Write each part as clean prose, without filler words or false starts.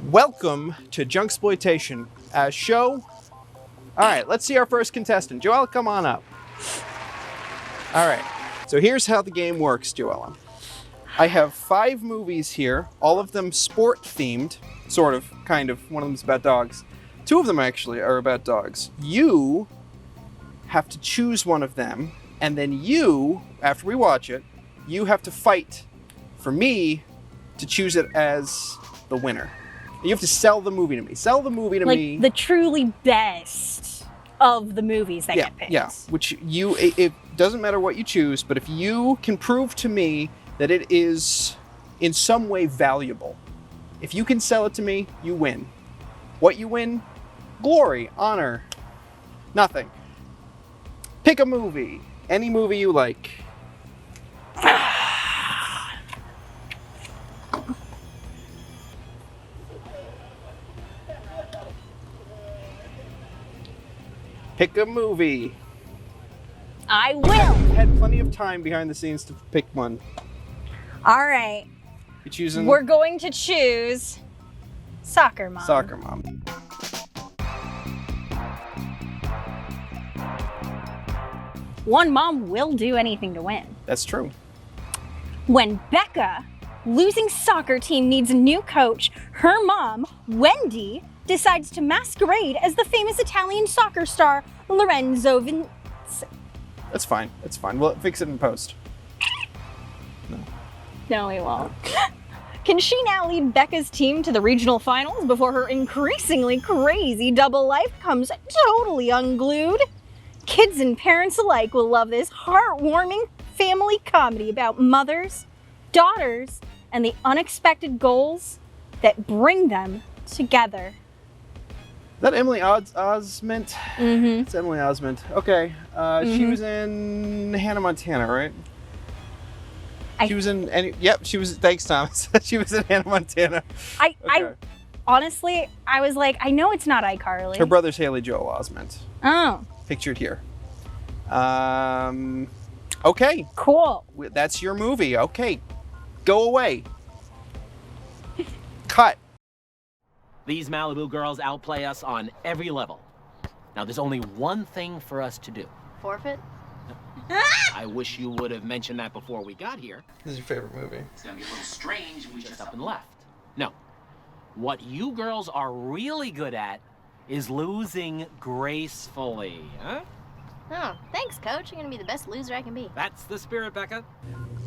Welcome to Junksploitation, a show. All right, let's see our first contestant. Joella, come on up. All right, so here's how the game works, Joella. I have 5 movies here, all of them sport-themed, sort of, kind of. One of them's about dogs. 2 of them, actually, are about dogs. You have to choose one of them, and then you, after we watch it, you have to fight for me to choose it as the winner. You have to sell the movie to me. Sell the movie to me. Like the truly best of the movies that get picked. Yeah, which it doesn't matter what you choose, but if you can prove to me that it is in some way valuable, if you can sell it to me, you win. What you win? Glory, honor, nothing. Pick a movie. Any movie you like. Pick a movie. I will. You had plenty of time behind the scenes to pick one. All right. You choosing? We're going to choose Soccer Mom. Soccer Mom. One mom will do anything to win. That's true. When Becca, losing soccer team, needs a new coach, her mom, Wendy, decides to masquerade as the famous Italian soccer star Lorenzo That's fine. It's fine. We'll fix it in post. No, we won't. Can she now lead Becca's team to the regional finals before her increasingly crazy double life comes totally unglued? Kids and parents alike will love this heartwarming family comedy about mothers, daughters, and the unexpected goals that bring them together. Is that Emily Osment? Mm-hmm. It's Emily Osment. Okay. She was in Hannah Montana, right? She was in yep, she was, thanks Thomas. She was in Hannah Montana. I honestly, I was like, I know it's not iCarly. Her brother's Haley Joel Osment. Oh. Pictured here. Okay. Cool. That's your movie. Okay. Go away. Cut. These Malibu girls outplay us on every level. Now, there's only one thing for us to do. Forfeit? I wish you would have mentioned that before we got here. This is your favorite movie. It's gonna be a little strange if we just up and left. No. What you girls are really good at is losing gracefully, huh? Oh, thanks, Coach. You're gonna be the best loser I can be. That's the spirit, Becca.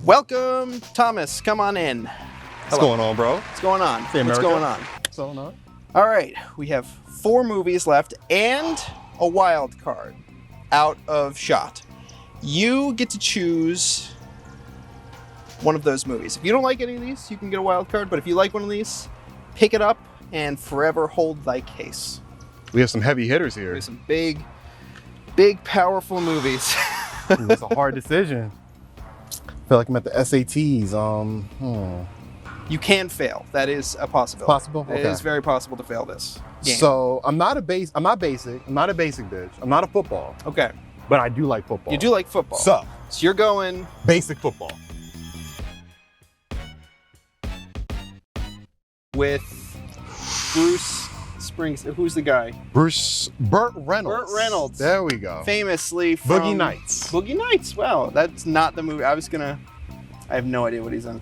Welcome, Thomas. Come on in. What's going on, bro? What's going on? Hey, What's America. going on? What's going on? All right, we have 4 movies left and a wild card out of shot. You get to choose one of those movies. If you don't like any of these, you can get a wild card, but if you like one of these, pick it up and forever hold thy case. We have some heavy hitters here. There's some big, powerful movies. Ooh, it's a hard decision. I feel like I'm at the SATs. You can fail. That is a possibility. Possible? It Okay. is very possible to fail this game. So I'm not basic. I'm not a basic bitch. I'm not a football, Okay. but I do like football. You do like football. So you're going basic football. with Bruce Springs. Who's the guy? Burt Reynolds. Burt Reynolds. There we go. Famously from Boogie Nights. Boogie Nights. Wow, that's not the movie. I have no idea what he's in.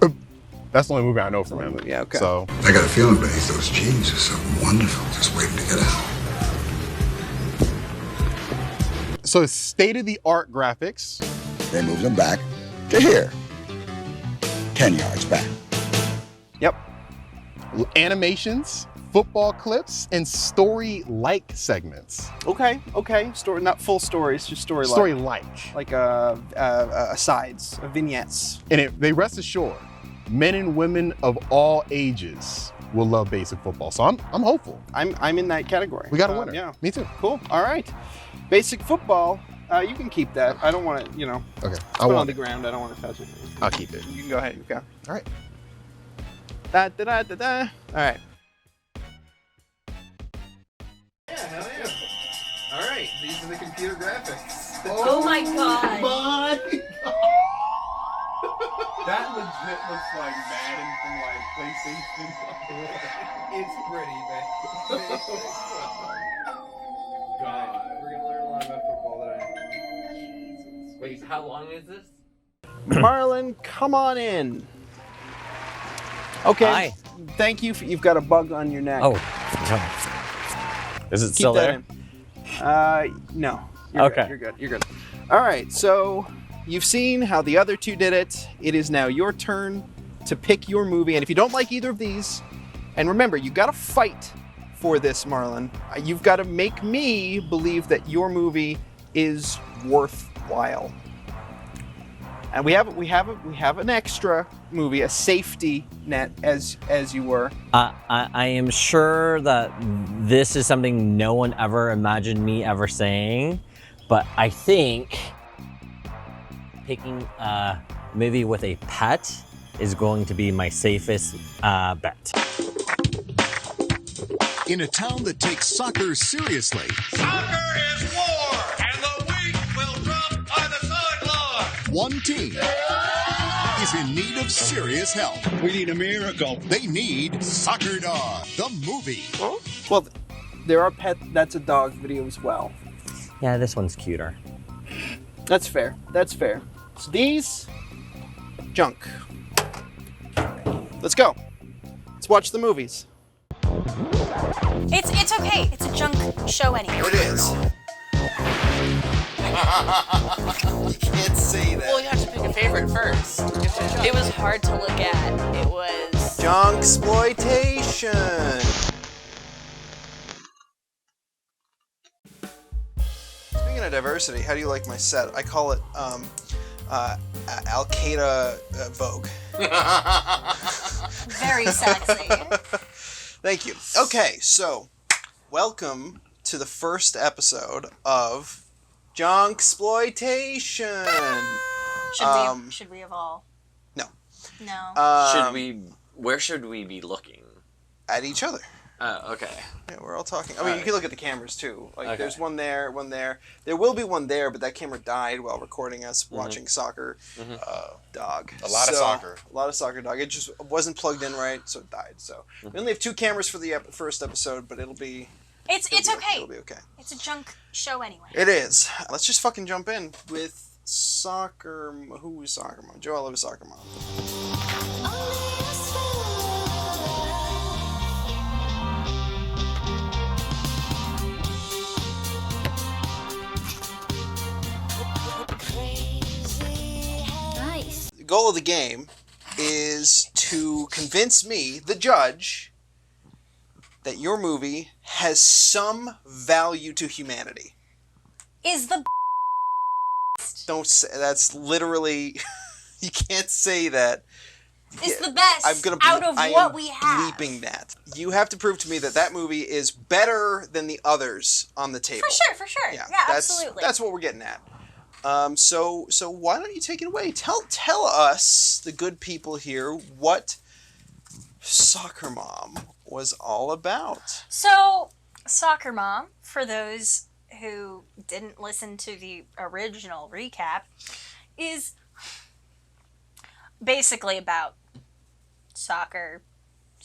That's the only movie I know from him. Yeah, okay. So I got a feeling beneath those jeans is something wonderful just waiting to get out. So it's state-of-the-art graphics. They moved them back to here. 10 yards back. Yep. Animations, football clips, and story-like segments. Okay. Story, not full stories, just story. Story-like. Like asides, vignettes. And they rest assured, men and women of all ages will love basic football. So I'm hopeful. I'm in that category. We got a winner. Yeah. Me too. Cool. All right. Basic football. You can keep that. I don't want to. Okay. Put it on the ground. I don't want to touch it. I'll keep it. You can go ahead. You go. All right. Da da da da da. All right. Yeah, hell yeah. All right. These are the computer graphics. Oh my god. My God. That legit looks like Madden from like PlayStation. It's pretty, man. God, we're gonna learn a lot about football today. Wait, how long is this? Marlon, come on in. Okay. Hi. Thank you. You've got a bug on your neck. Oh. Is it Keep still that there? in. No. You're Okay. Good. You're good. You're good. All right. So you've seen how the other two did it. It is now your turn to pick your movie. And if you don't like either of these, and remember, you've got to fight for this, Marlon. You've got to make me believe that your movie is worthwhile. And we have an extra movie, a safety net, as you were. I am sure that this is something no one ever imagined me ever saying, but I think picking a movie with a pet is going to be my safest bet. In a town that takes soccer seriously. Soccer is war, and the weak will drop on the sideline. One team is in need of serious help. We need a miracle. They need Soccer Dog, the movie. Well, there are That's a Dog video as well. Yeah, this one's cuter. That's fair. That's fair. So these, junk. Let's go. Let's watch the movies. It's okay. It's a junk show anyway. It is. You can't say that. Well, you have to pick a favorite first. It was hard to look at. It was... Junksploitation. Speaking of diversity, how do you like my set? I call it Al Qaeda Vogue. Very sexy. Thank you. Okay, so welcome to the first episode of Junksploitation. Should we have all? No. No. Where should we be looking? At each other. Okay. Yeah, we're all talking. I mean, you can look at the cameras too. Like, Okay. there's one there, one there. There will be one there, but that camera died while recording us watching soccer. Dog. A lot of soccer. A lot of soccer, dog. It just wasn't plugged in right, so it died. So we only have 2 cameras for the first episode, but it'll be. It's okay. It'll be okay. It's a junk show anyway. It is. Let's just fucking jump in with soccer. Who was soccer mom? Joella was soccer mom. Nice. The goal of the game is to convince me, the judge, that your movie has some value to humanity. Is the Don't say that's literally. You can't say that. Is the best I'm gonna out of what we have. bleeping that. You have to prove to me that that movie is better than the others on the table. For sure. Yeah, that's, absolutely. That's what we're getting at. So why don't you take it away? Tell us, the good people here, what Soccer Mom was all about. So, Soccer Mom, for those who didn't listen to the original recap, is basically about soccer,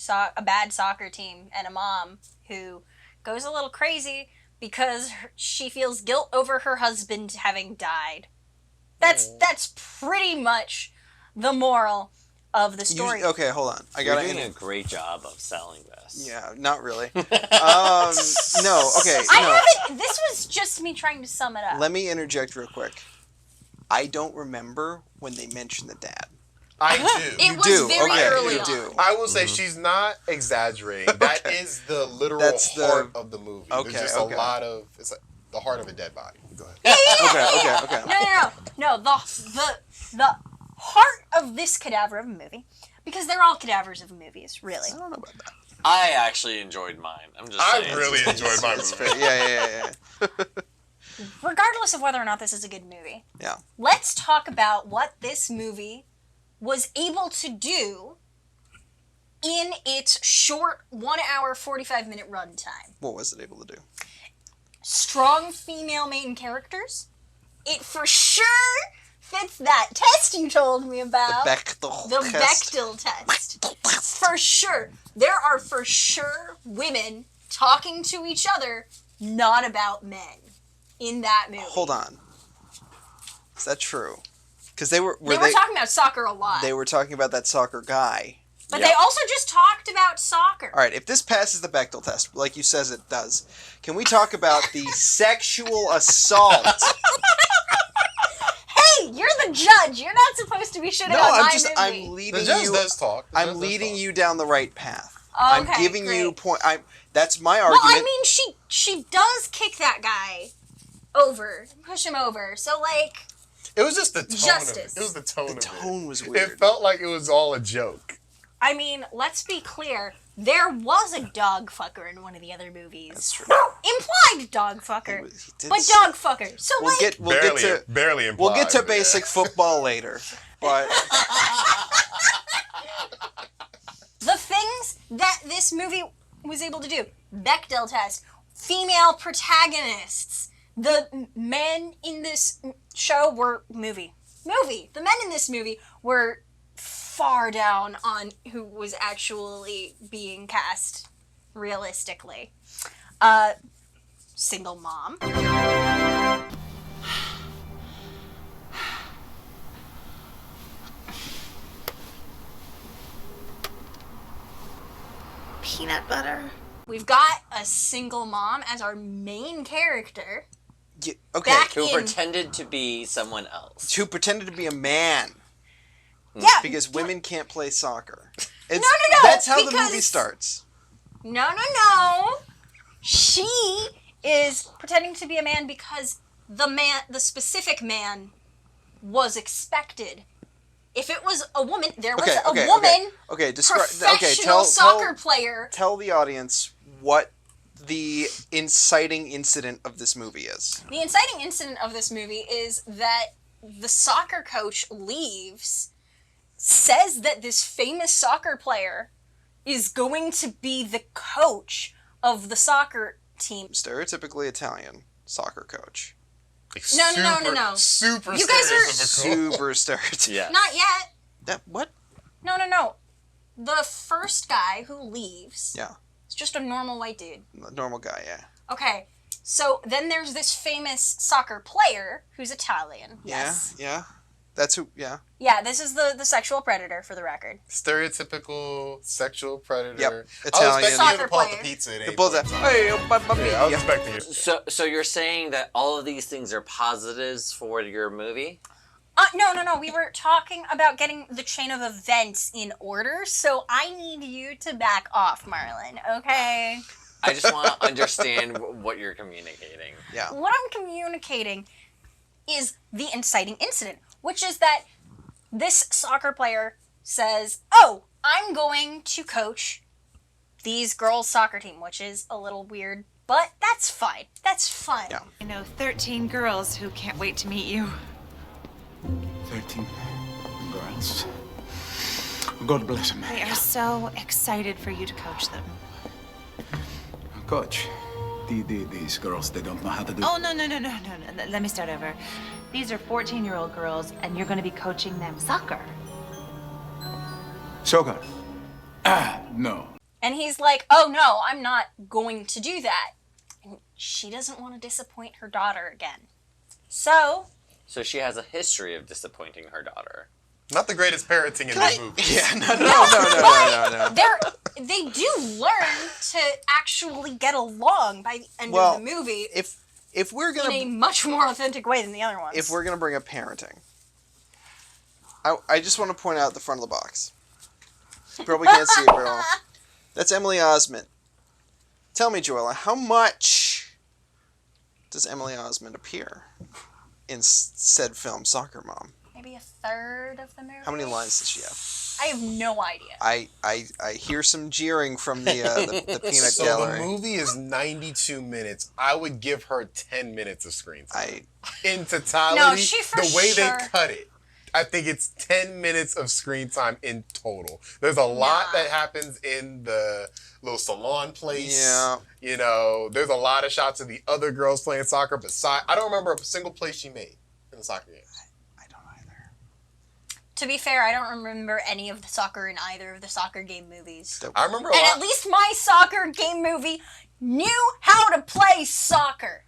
a bad soccer team, and a mom who goes a little crazy because she feels guilt over her husband having died. That's pretty much the moral of the story. Okay, hold on. You're doing a great job of selling this. Yeah, not really. No, okay. This was just me trying to sum it up. Let me interject real quick. I don't remember when they mentioned the dad. I do. It was very early on. You do. I will say she's not exaggerating. That is the literal heart of the movie. Okay, There's just a lot of, it's like the heart of a dead body. Go ahead. Okay. No. The heart of this cadaver of a movie, because they're all cadavers of movies, really. I don't know about that. I actually enjoyed mine. I'm just saying. I really enjoyed my movie. Yeah. Regardless of whether or not this is a good movie. Yeah. Let's talk about what this movie was able to do in its short 1 hour, 45-minute runtime. What was it able to do? Strong female main characters. It for sure fits that test you told me about. Bechdel The test. Bechdel test. For sure. There are for sure women talking to each other, not about men, in that movie. Hold on. Is that true? Because they were talking about soccer a lot. They were talking about that soccer guy. But they also just talked about soccer. All right, if this passes the Bechdel test, like you says it does, can we talk about the sexual assault? Hey, you're the judge. You're not supposed to be shitting on my movie. I'm leading The judge you. does talk. The I'm judge does leading talk. you down the right path. Okay, I'm giving you great. point. That's my Well, argument. I mean, she does kick that guy over, push him over. So like, It was just the tone Justice. of it. It was the tone of it. The tone was weird. It felt like it was all a joke. I mean, let's be clear. There was a dog fucker in one of the other movies. That's true. Implied dog fucker, did but say- dog fucker. So We'll like, Barely implied. We'll get to yeah. basic football later, but the things that this movie was able to do. Bechdel test, female protagonists. The men in this show were movie. The men in this movie were far down on who was actually being cast realistically. Single mom. Peanut butter. We've got a single mom as our main character. okay. Who pretended to be someone else. Who pretended to be a man. Yeah. Because women can't play soccer. No. That's how the because- movie starts. No. She is pretending to be a man because the specific man was expected. If it was a woman, there was a woman professional soccer player. Tell the audience what the inciting incident of this movie is. The inciting incident of this movie is that the soccer coach leaves, says that this famous soccer player is going to be the coach of the soccer team. Stereotypically Italian soccer coach. No. Super You guys are super stereotypical. Yeah. not yet. That what? No. The first guy who leaves Yeah. is just a normal white dude. Normal guy, yeah. Okay, so then there's this famous soccer player who's Italian. Yes. Yeah. That's who, yeah. Yeah, this is the sexual predator for the record. Stereotypical sexual predator. Yep. I Italian. was expecting you Soccer to pull out player. the pizza. The bullseye. Hey, Yeah, I was expecting it. So you're saying that all of these things are positives for your movie? No. We were talking about getting the chain of events in order, so I need you to back off, Marlon, okay? I just want to understand what you're communicating. Yeah. What I'm communicating is the inciting incident, which is that this soccer player says, "Oh, I'm going to coach these girls' soccer team," which is a little weird, but that's fine. That's fun. Yeah. I know 13 girls who can't wait to meet you. 13 girls. God bless them. They are so excited for you to coach them. Coach, these girls, they don't know how to do. Oh, no. Let me start over. These are 14-year-old girls, and you're going to be coaching them soccer. Soccer. No. And he's like, "Oh no, I'm not going to do that." And she doesn't want to disappoint her daughter again. So she has a history of disappointing her daughter. Not the greatest parenting in this movie. Yeah, no. they do learn to actually get along by the end of the movie. If we're gonna in a much more authentic way than the other ones. If we're gonna bring up parenting, I just want to point out the front of the box. You probably can't see it very well. That's Emily Osment. Tell me, Joella, how much does Emily Osment appear in said film, Soccer Mom? Maybe a third of the movie. How many lines does she have? I have no idea. I hear some jeering from the peanut so gallery. The movie is 92 minutes. I would give her 10 minutes of screen time. In totality, No, she for the way sure- they cut it, I think it's 10 minutes of screen time in total. There's a lot that happens in the little salon place. Yeah. You know, there's a lot of shots of the other girls playing soccer. Besides, I don't remember a single play she made in the soccer game. I don't either. To be fair, I don't remember any of the soccer in either of the soccer game movies. I remember And at least my soccer game movie knew how to play soccer.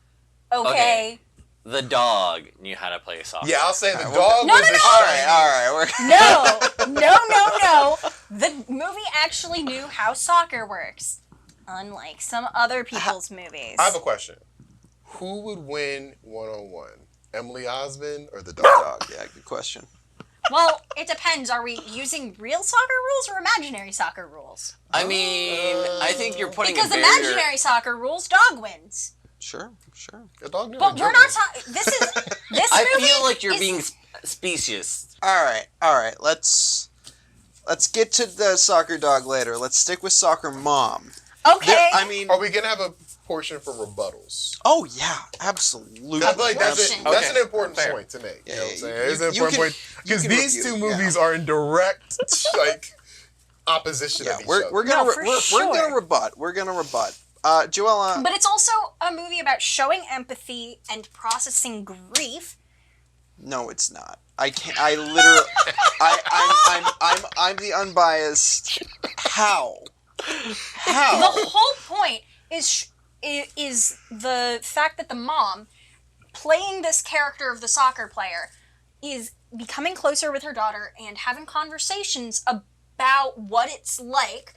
Okay. The dog knew how to play soccer. Yeah, I'll say the dog No, was no, a no. shiny. No. The movie actually knew how soccer works, unlike some other people's movies. I have a question. Who would win one-on-one? Emily Osment or the dog? Yeah, good question. Well, it depends. Are we using real soccer rules or imaginary soccer rules? I mean, I think you're putting Because a barrier. imaginary soccer rules, dog wins. Sure. The dog But we're not talking. This I movie feel like you're is- being specious. All right. Let's get to the soccer dog later. Let's stick with soccer mom. Okay. I mean, are we gonna have a portion for rebuttals? Oh yeah, absolutely. I feel like that's an important Fair. point to make. You Yeah, know what I'm saying? you- It's an you important can- point because you can these review two it, movies are in direct opposition of each other. We're gonna rebut. We're gonna rebut. Joella. But it's also a movie about showing empathy and processing grief. No, it's not. I can't. I literally. I'm the unbiased. How? How? The whole point is the fact that the mom, playing this character of the soccer player, is becoming closer with her daughter and having conversations about what it's like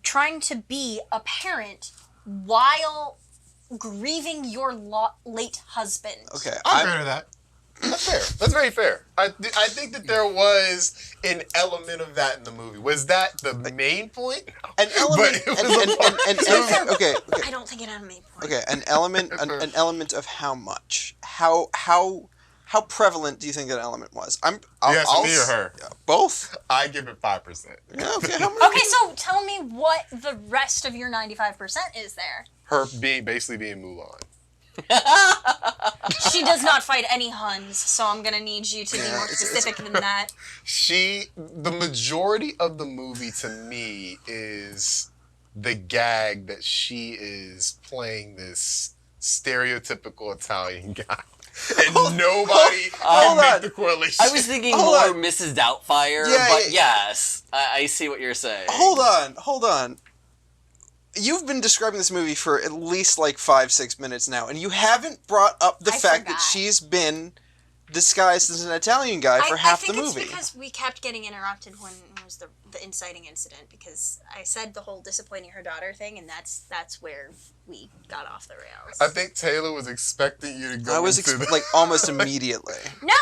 trying to be a parent while grieving your late husband. Okay, I'm fair to that. That's fair. That's very fair. I think that there was an element of that in the movie. Was that the main point? An element. Okay. I don't think it had a main point. Okay, an element of how much? How prevalent do you think that element was? You asking me or her? Both. I give it 5%. Yeah, okay. Okay, so tell me what the rest of your 95% is there. Her basically being Mulan. She does not fight any Huns, so I'm gonna need you to be more specific than that. The majority of the movie to me is the gag that she is playing this stereotypical Italian guy. And nobody can make the correlation. I was thinking more Mrs. Doubtfire, but yes, I see what you're saying. Hold on. You've been describing this movie for at least like 5-6 minutes now, and you haven't brought up the fact that she's been disguised as an Italian guy for half the movie. I think it's because we kept getting interrupted when it was the inciting incident, because I said the whole disappointing her daughter thing, and that's where we got off the rails. I think Taylor was expecting you to go into like almost immediately. No.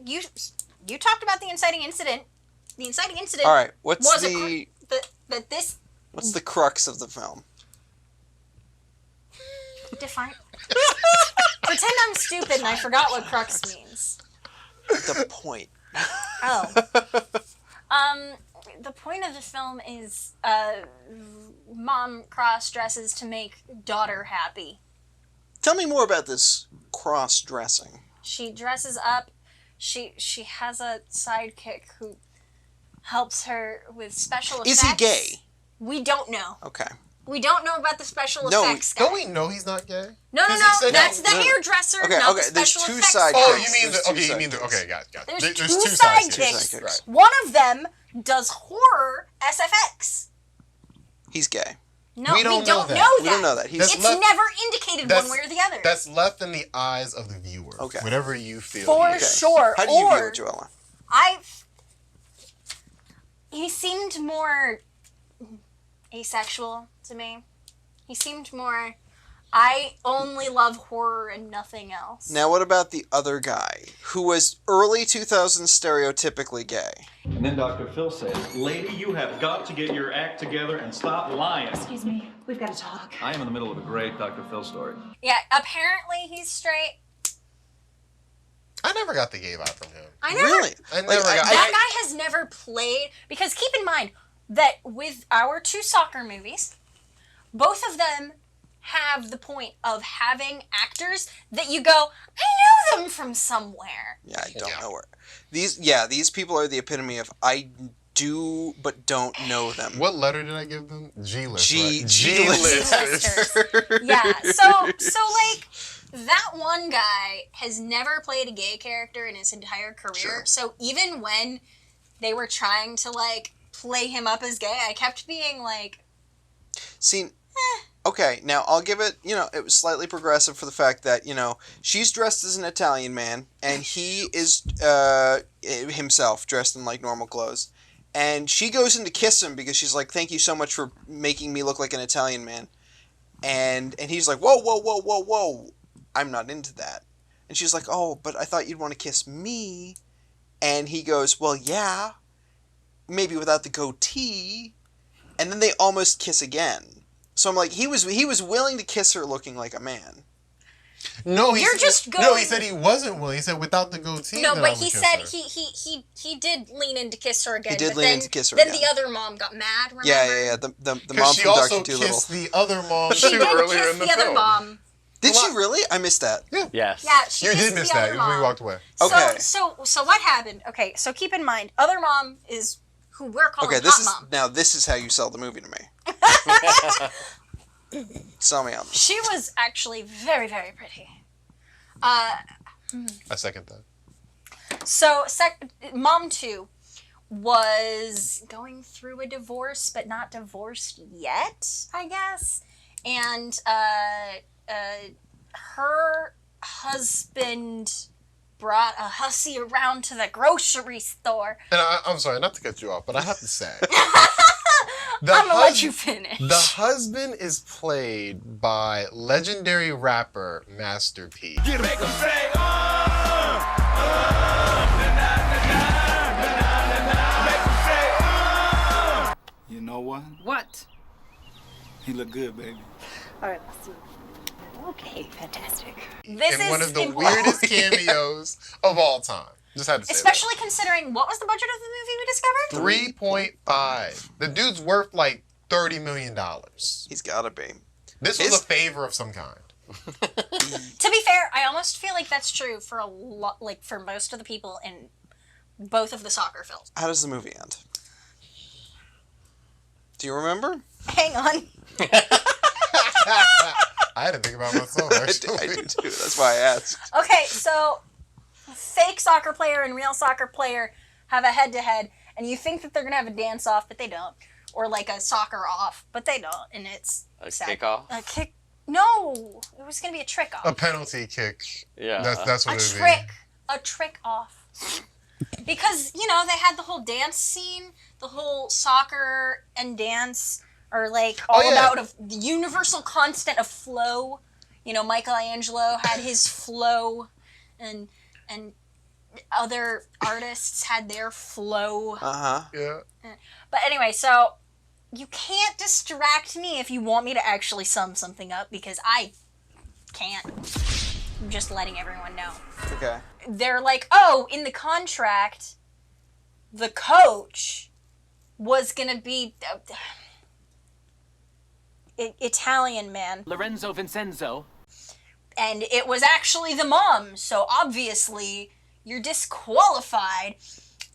You talked about the inciting incident. The inciting incident. All right, what's was the what's the crux of the film? Define. Pretend I'm stupid and I forgot what crux means. The point. Oh. The point of the film is mom cross-dresses to make daughter happy. Tell me more about this cross-dressing. She dresses up. She has a sidekick who helps her with special effects. Is he gay? We don't know. Okay. We don't know about the special effects guy. Don't we know he's not gay? No. That's the hairdresser, not the special there's two effects sidekicks. guy. Oh, you mean okay, got it. There's two sidekicks. sidekicks. Right. One of them does horror SFX. He's gay. No, we don't know that. We don't know that. It's never indicated one way or the other. That's left in the eyes of the viewer. Okay. Whatever you feel. For sure. How do you view it, Joella? He seemed more asexual to me. He seemed more, I only love horror and nothing else. Now, what about the other guy who was early 2000s stereotypically gay? And then Dr. Phil says, "Lady, you have got to get your act together and stop lying." Excuse me, we've got to talk. I am in the middle of a great Dr. Phil story. Yeah, apparently he's straight. I never got the gay vibe from him. I never. Really? That guy has never played, because keep in mind that with our two soccer movies, both of them have the point of having actors that you go, I know them from somewhere. Yeah, I don't know where. These people are the epitome of I do but don't know them. What letter did I give them? G-list. G-list. Yeah, so like, that one guy has never played a gay character in his entire career. Sure. So even when they were trying to like play him up as gay, I kept being like, See, okay, now I'll give it, it was slightly progressive for the fact that, she's dressed as an Italian man, and he is himself dressed in, like, normal clothes. And she goes in to kiss him because she's like, thank you so much for making me look like an Italian man. And he's like, whoa, whoa, whoa, whoa, whoa, I'm not into that. And she's like, oh, but I thought you'd want to kiss me. And he goes, well, yeah, maybe without the goatee. And then they almost kiss again. So I'm like, he was willing to kiss her looking like a man. No, You're just going... No, he said he wasn't willing. He said without the goatee. No, then but I would he kiss said her. he did lean in to kiss her again. He did but lean then, in to kiss her then again. the other mom got mad, remember? Yeah. The mom She from also Dr. Dolittle. kissed the other mom She too did earlier kiss in the the other film. mom. Did she really? I missed that. Yeah. Yes. Yeah, she You kissed did miss the that. other We mom. walked away. Okay. So what happened? Okay, so keep in mind, other mom is who we're calling hot mom. This is how you sell the movie to me. Sell me on this. She was actually very, very pretty. I second that. So, Mom 2 was going through a divorce, but not divorced yet, I guess. And her husband brought a hussy around to the grocery store. And I'm sorry, not to cut you off, but I have to say. I'm gonna let you finish. The husband is played by legendary rapper Master P. Make them say, You know what? What? He look good, baby. All right, let's see. Okay, fantastic. This in is one of the important. weirdest cameos of all time. Just had to say Especially considering, what was the budget of the movie we discovered? that. 3.5. The dude's worth like $30 million. He's gotta be. This was a favor of some kind. To be fair, I almost feel like that's true for a lot, like for most of the people in both of the soccer films. How does the movie end? Do you remember? Hang on. I had to think about myself, actually. I do too. That's why I asked. Okay, so fake soccer player and real soccer player have a head-to-head, and you think that they're gonna have a dance-off, but they don't, or like a soccer-off, but they don't, and it's A sad. kick-off? A kick? No, it was gonna be a trick-off. A penalty kick. Yeah. That's what A it would trick. A trick-off. Because, you know, they had the whole dance scene, the whole soccer and dance are like all about the universal constant of flow. You know, Michelangelo had his flow, and other artists had their flow. Yeah. But anyway, so you can't distract me if you want me to actually sum something up, because I can't. I'm just letting everyone know. Okay. They're like, oh, in the contract, the coach was gonna be Italian man. Lorenzo Vincenzo. And it was actually the mom, so obviously you're disqualified.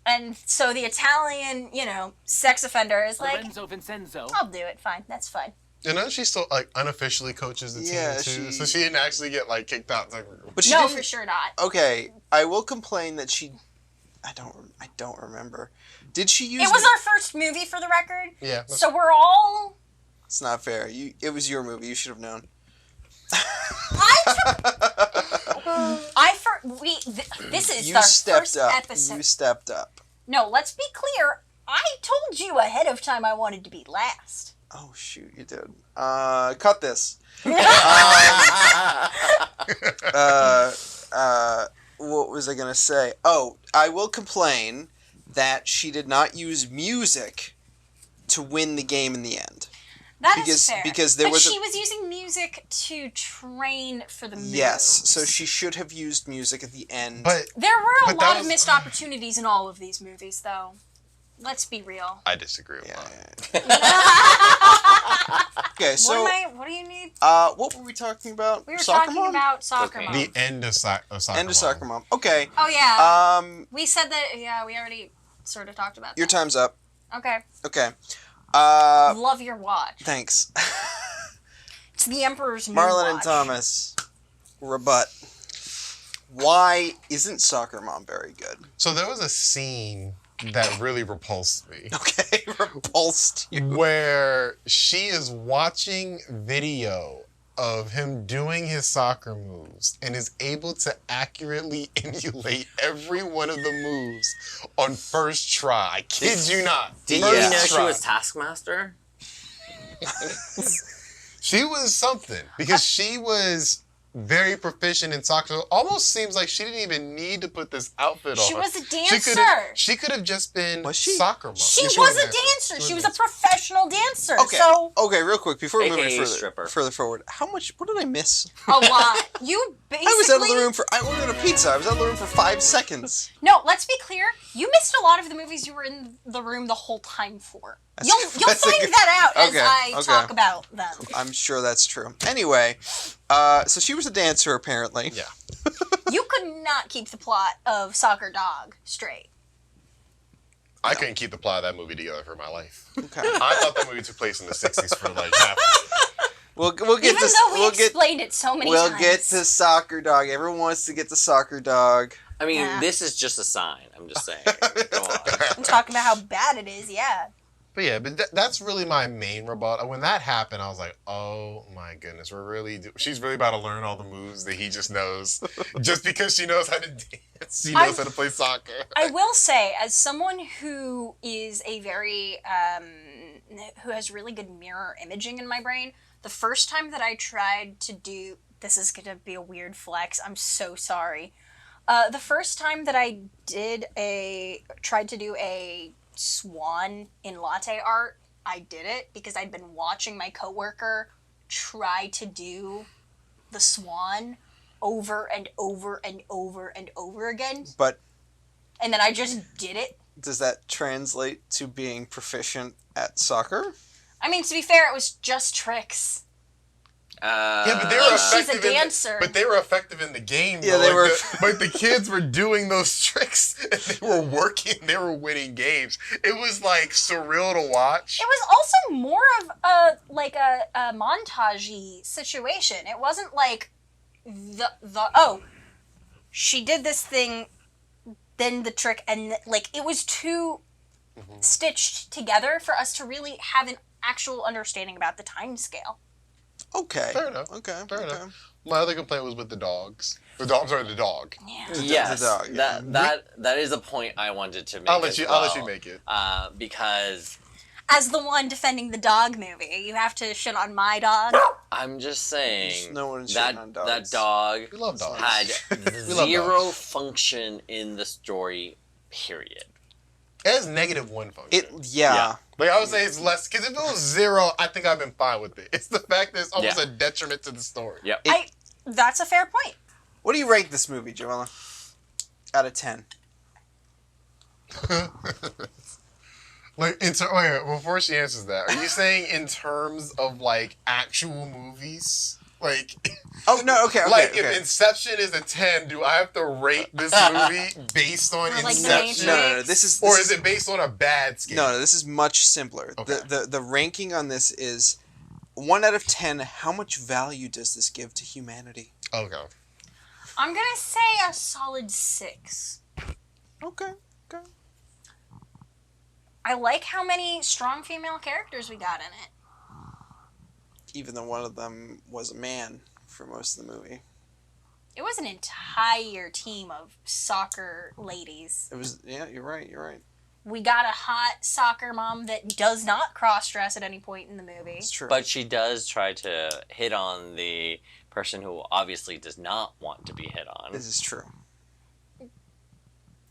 And so the Italian, you know, sex offender is like, Lorenzo Vincenzo. I'll do it, fine, that's fine. And then she still like unofficially coaches the team too, so she didn't actually get like kicked out. But she no, didn't- for sure not. Okay, I will complain that she. I don't remember. Did she use? It was our first movie, for the record. Yeah. So we're all. It's not fair. It was your movie. You should have known. This is You our stepped first up. episode. You stepped up. No, let's be clear. I told you ahead of time I wanted to be last. Oh shoot, you did. Cut this. What was I gonna say? Oh, I will complain that she did not use music to win the game in the end. That is fair. Because there but was she was using music to train for the moves. Yes, so she should have used music at the end. But There were a But that lot of was- missed opportunities in all of these movies, though. Let's be real. I disagree with Okay, so What do you need? what were we talking about? We were Soccer talking Mom? about Soccer Mom. The end of Soccer End of Soccer Mom. Okay. Oh, yeah. Um, we said that, yeah, we already sort of talked about your that. time's up. Okay. Okay. Love your watch. Thanks. It's the Emperor's New Marlon and watch. Thomas. rebut. Why isn't Soccer Mom very good? So there was a scene that really repulsed me. Okay, repulsed you. Where she is watching video of him doing his soccer moves and is able to accurately emulate every one of the moves on first try. I kid you not. Did you know she was Taskmaster? She was something because she was very proficient in soccer. It almost seems like she didn't even need to put this outfit on. She was a dancer. She could have just been soccer mom. She was a dancer. She was a professional dancer. Okay. So Okay, real quick before we move AKA any stripper. further forward, what did I miss? a lot. You basically. I was out of the room I ordered a pizza. I was out of the room for 5 seconds. No, let's be clear. You missed a lot of the movies you were in the room the whole time for. You'll find that out as I talk about them. I'm sure that's true. Anyway, so she was a dancer apparently. Yeah. You could not keep the plot of Soccer Dog straight. I couldn't keep the plot of that movie together for my life. Okay. I thought that movie took place in the 60s for like half of it. We'll get Even this. though we explained it so many times. We'll get to Soccer Dog. Everyone wants to get to Soccer Dog. I mean, this is just a sign. I'm just saying. Go on. I'm talking about how bad it is, yeah. But yeah, that's really my main rebuttal. When that happened, I was like, oh my goodness, she's really about to learn all the moves that he just knows. Just because she knows how to dance, she knows how to play soccer. I will say, as someone who is a very, who has really good mirror imaging in my brain, the first time that I tried to do, this is going to be a weird flex, I'm so sorry. The first time that I tried to do a swan in latte art, I did it because I'd been watching my coworker try to do the swan over and over and over and over again. And then I just did it. Does that translate to being proficient at soccer? I mean, to be fair, it was just tricks. Yeah, but they were effective. She's a dancer. But they were effective in the game. Yeah, though. they were. But the kids were doing those tricks, and they were working. They were winning games. It was like surreal to watch. It was also more of a montage-y situation. It wasn't like she did this thing, then the trick, and like it was too stitched together for us to really have an actual understanding about the time scale. Okay. Fair enough. Okay. Fair enough. My other complaint was with the dogs. The dog. Yeah. Yes, the dog, yeah. that is a point I wanted to make. I'll let you make it. Because as the one defending the dog movie, you have to shit on my dog. I'm just saying no one that dog We love dogs. had love zero dogs. function in the story. Period. It has -1 function. Yeah. Like I would say it's less, because if it was 0, I think I've been fine with it. It's the fact that it's almost a detriment to the story. Yep. That's a fair point. What do you rank this movie, Joella? Out of 10. Like, wait, before she answers that, are you saying in terms of like actual movies? Like, oh no, okay. Like if Inception is a 10, do I have to rate this movie based on Inception? No. This is it based on a bad scale? No, this is much simpler. Okay. The ranking on this is 1 out of 10. How much value does this give to humanity? Okay. I'm gonna say a solid 6. Okay. I like how many strong female characters we got in it. Even though one of them was a man for most of the movie. It was an entire team of soccer ladies. It was, yeah, you're right. We got a hot soccer mom that does not cross-dress at any point in the movie. It's true. But she does try to hit on the person who obviously does not want to be hit on. This is true.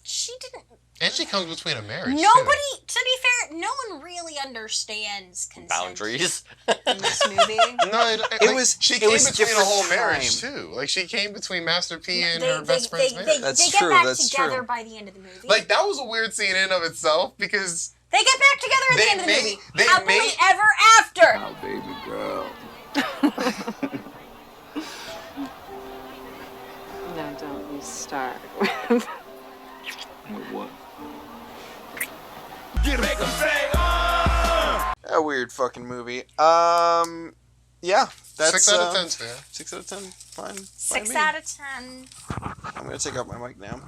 She didn't. And she comes between a marriage. Nobody, to be fair, no one really understands consent. Boundaries. In this movie. No, she came between a whole time. marriage too. Like she came between Master P and her they, best friend's marriage. They get back together by the end of the movie. Like that was a weird scene in and of itself because they get back together at the end of the movie. Happily ever after. Oh, baby girl. No, don't you start. What? Make 'em say, A weird fucking movie. Yeah, Yeah, that's 6 out of 10, man. 6 out of 10. Fine. 6 out of 10. I'm gonna take out my mic now.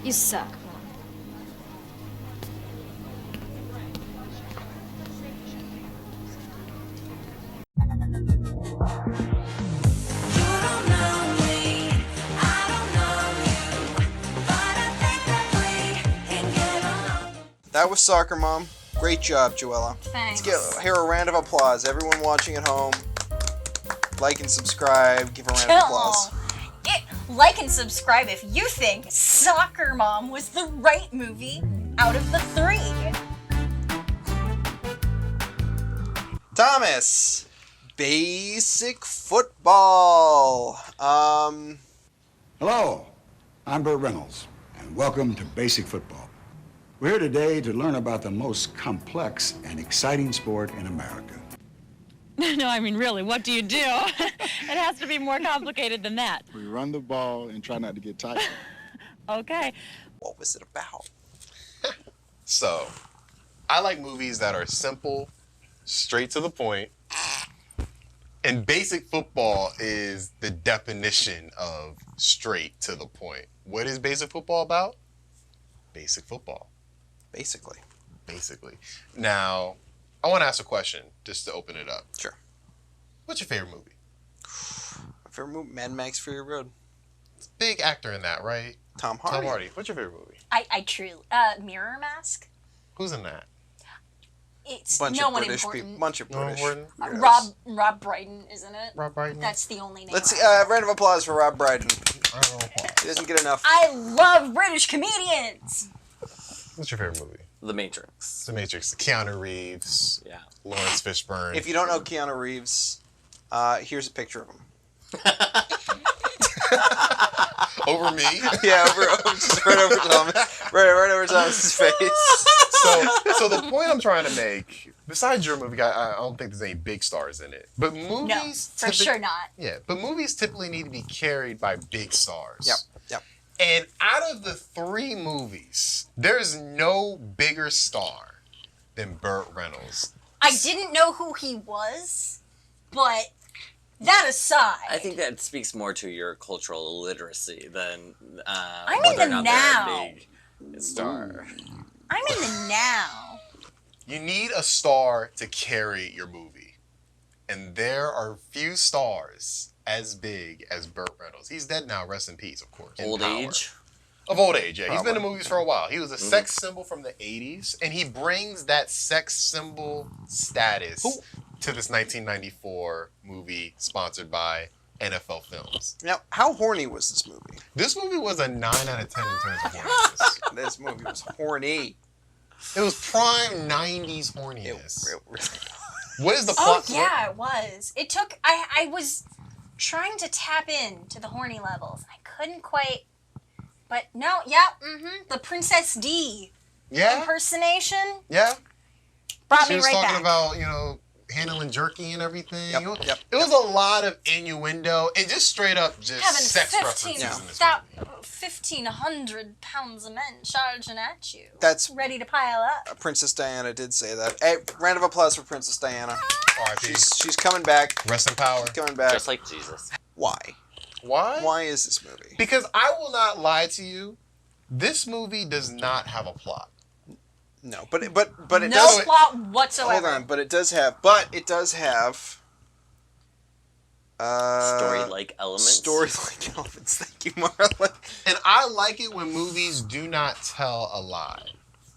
You suck. That was Soccer Mom. Great job, Joella. Thanks. Let's hear a round of applause. Everyone watching at home, like and subscribe. Give a round of Chill. applause. Like and subscribe if you think Soccer Mom was the right movie out of the 3. Thomas, basic football. Hello, I'm Burt Reynolds, and welcome to Basic Football. We're here today to learn about the most complex and exciting sport in America. No, I mean, really, what do you do? It has to be more complicated than that. We run the ball and try not to get tight. Okay. What was it about? So, I like movies that are simple, straight to the point, and basic football is the definition of straight to the point. What is basic football about? Basic football. Basically. Now, I want to ask a question just to open it up. Sure. What's your favorite movie? My favorite movie, Mad Max Fury Road. It's a big actor in that, right? Tom Hardy. What's your favorite movie? I truly. Mirror Mask? Who's in that? It's Bunch no of one British important. people. Bunch of British. Rob Brydon, isn't it? Rob Brydon. That's the only name. Let's see. Round of applause for Rob Brydon. He doesn't get enough. I love British comedians. What's your favorite movie? The Matrix. The Matrix. Keanu Reeves. Yeah. Lawrence Fishburne. If you don't know Keanu Reeves, here's a picture of him. Over me? Yeah, just right over Thomas. Right over Thomas's face. So the point I'm trying to make, besides your movie, I don't think there's any big stars in it. But movies, No, for sure not. Yeah, but movies typically need to be carried by big stars. Yep. And out of the 3 movies, there's no bigger star than Burt Reynolds. I didn't know who he was, but that aside, I think that speaks more to your cultural illiteracy than I'm whether in or the not they're now. a big star. I'm in the now. You need a star to carry your movie. And there are few stars as big as Burt Reynolds. He's dead now, rest in peace, of course. Old age? Of old age, yeah. He's been in Probably. movies for a while. He was a sex symbol from the 80s, and he brings that sex symbol status to this 1994 movie sponsored by NFL Films. Now, how horny was this movie? This movie was a 9 out of 10 in terms of horniness. This movie was horny. It was prime 90s horniness. It really What is the Oh plot? yeah, it was. It took. I was trying to tap into the horny levels. I couldn't quite. But no, yeah, the Princess D impersonation. Yeah. Brought She me was right talking back. about, handling jerky and everything. Yep. It was a lot of innuendo and just straight up just Having sex references in this movie. 1,500 pounds of men charging at you. That's ready to pile up. Princess Diana did say that. Hey, round of applause for Princess Diana. R.I.P. She's coming back. Rest in power. She's coming back. Just like Jesus. Why? Why? Why is this movie? Because I will not lie to you, this movie does not have a plot. No, but it does. No plot whatsoever. Hold on, but it does have. Story-like elements. Story-like elements. Thank you, Marlon. And I like it when movies do not tell a lie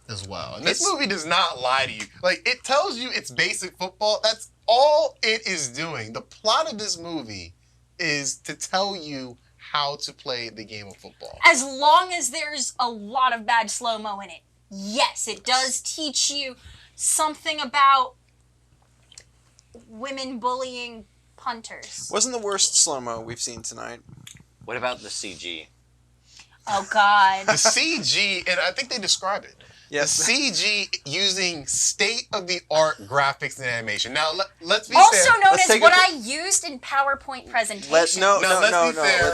as well. And this movie does not lie to you. Like, it tells you it's basic football. That's all it is doing. The plot of this movie is to tell you how to play the game of football. As long as there's a lot of bad slow-mo in it. Yes, it does teach you something about women bullying punters. Wasn't the worst slow-mo we've seen tonight. What about the CG? Oh, God. The CG, and I think they describe it. Yes. The CG using state-of-the-art graphics and animation. Now, let's be Also fair. known as what I used in PowerPoint presentation. Let's be fair.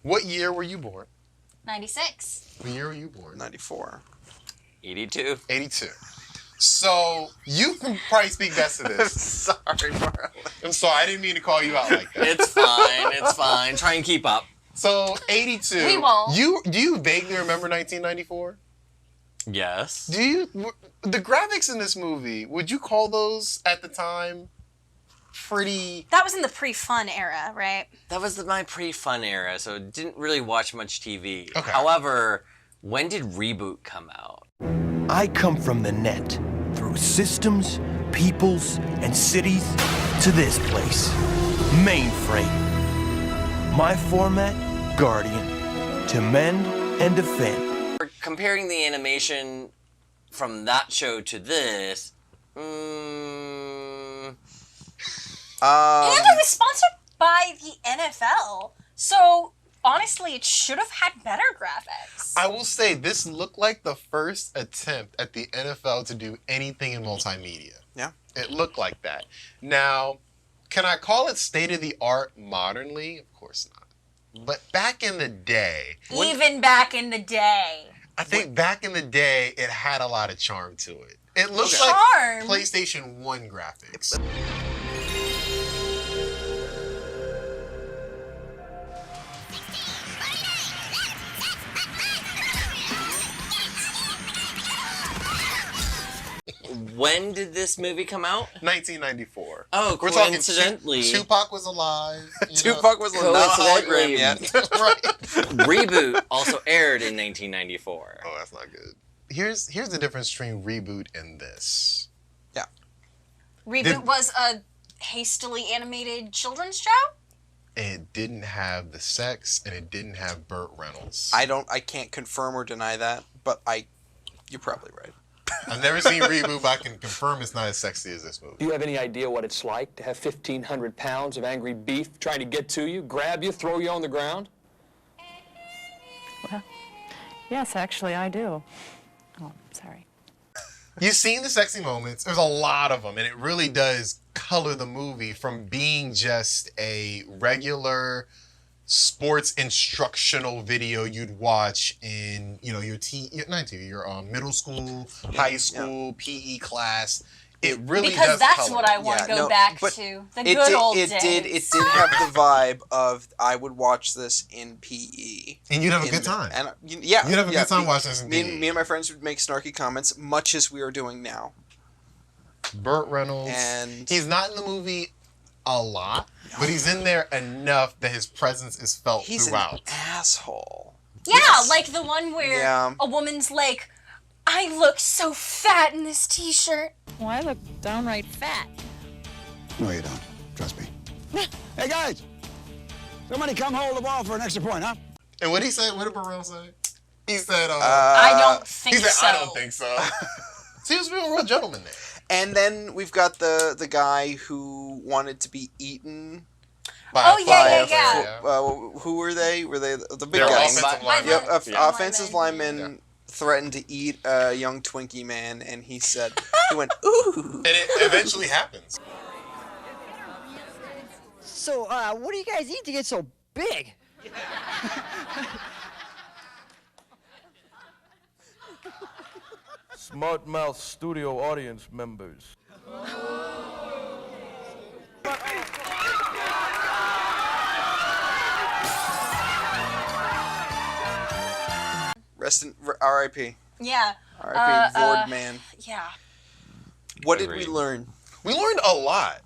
What year were you born? 96. What year were you born? 94. 82. 82. So you can probably speak best to this. Sorry, Marlon. I'm sorry, I didn't mean to call you out like that. It's fine. It's fine. Try and keep up. So 82. We won't. Do you vaguely remember 1994? Yes. The graphics in this movie, would you call those at the time pretty... That was in the pre-fun era, right? That was my pre-fun era, so didn't really watch much TV. Okay. However, when did Reboot come out? I come from the net, through systems, peoples, and cities, to this place, Mainframe. My format, Guardian, to mend and defend. Comparing the animation from that show to this, And it was sponsored by the NFL, so honestly, it should have had better graphics. I will say, this looked like the first attempt at the NFL to do anything in multimedia. Yeah. It looked like that. Now, can I call it state-of-the-art modernly? Of course not. But back in the day... Even back in the day. I think back in the day, it had a lot of charm to it. It looked like PlayStation 1 graphics. when did this movie come out? 1994. Oh, we're talking coincidentally. Tupac was alive. Tupac was not hologram yet. Right. Reboot also aired in 1994. Oh, that's not good. Here's the difference between Reboot and this. Yeah. Reboot was a hastily animated children's show? It didn't have the sex, and it didn't have Burt Reynolds. I can't confirm or deny that, but you're probably right. I've never seen Reboot, but I can confirm it's not as sexy as this movie. Do you have any idea what it's like to have 1,500 pounds of angry beef trying to get to you, grab you, throw you on the ground? Well, yes, actually, I do. Oh, sorry. You've seen the sexy moments. There's a lot of them, and it really does color the movie from being just a regular sports instructional video you'd watch in, your middle school, high school, PE class. It really because does that's color. what I want to go back to. The good old days. It did have the vibe of I would watch this in PE. And you'd have a good time. And you'd have a good time watching this in PE. Me and my friends would make snarky comments, much as we are doing now. Burt Reynolds. And he's not in the movie a lot, but he's in there enough that his presence is felt throughout. He's an asshole. Yeah, like the one where a woman's like, I look so fat in this t-shirt. Well, I look downright fat. No, you don't. Trust me. Hey, guys! Somebody come hold the ball for an extra point, huh? And what did he say? What did Burt Reynolds say? He said, I don't think so. He said, I don't think so. So he was being a real gentleman there. And then we've got the guy who wanted to be eaten. Who were they? Were they the big guys? Offensive linemen. Yep, offensive linemen threatened to eat a young Twinkie man, and he went, ooh. And it eventually happens. So, what do you guys eat to get so big? Smart Mouth Studio audience members. Rest in R.I.P. Yeah. R.I.P. Vord man. Yeah. What did we learn? We learned a lot.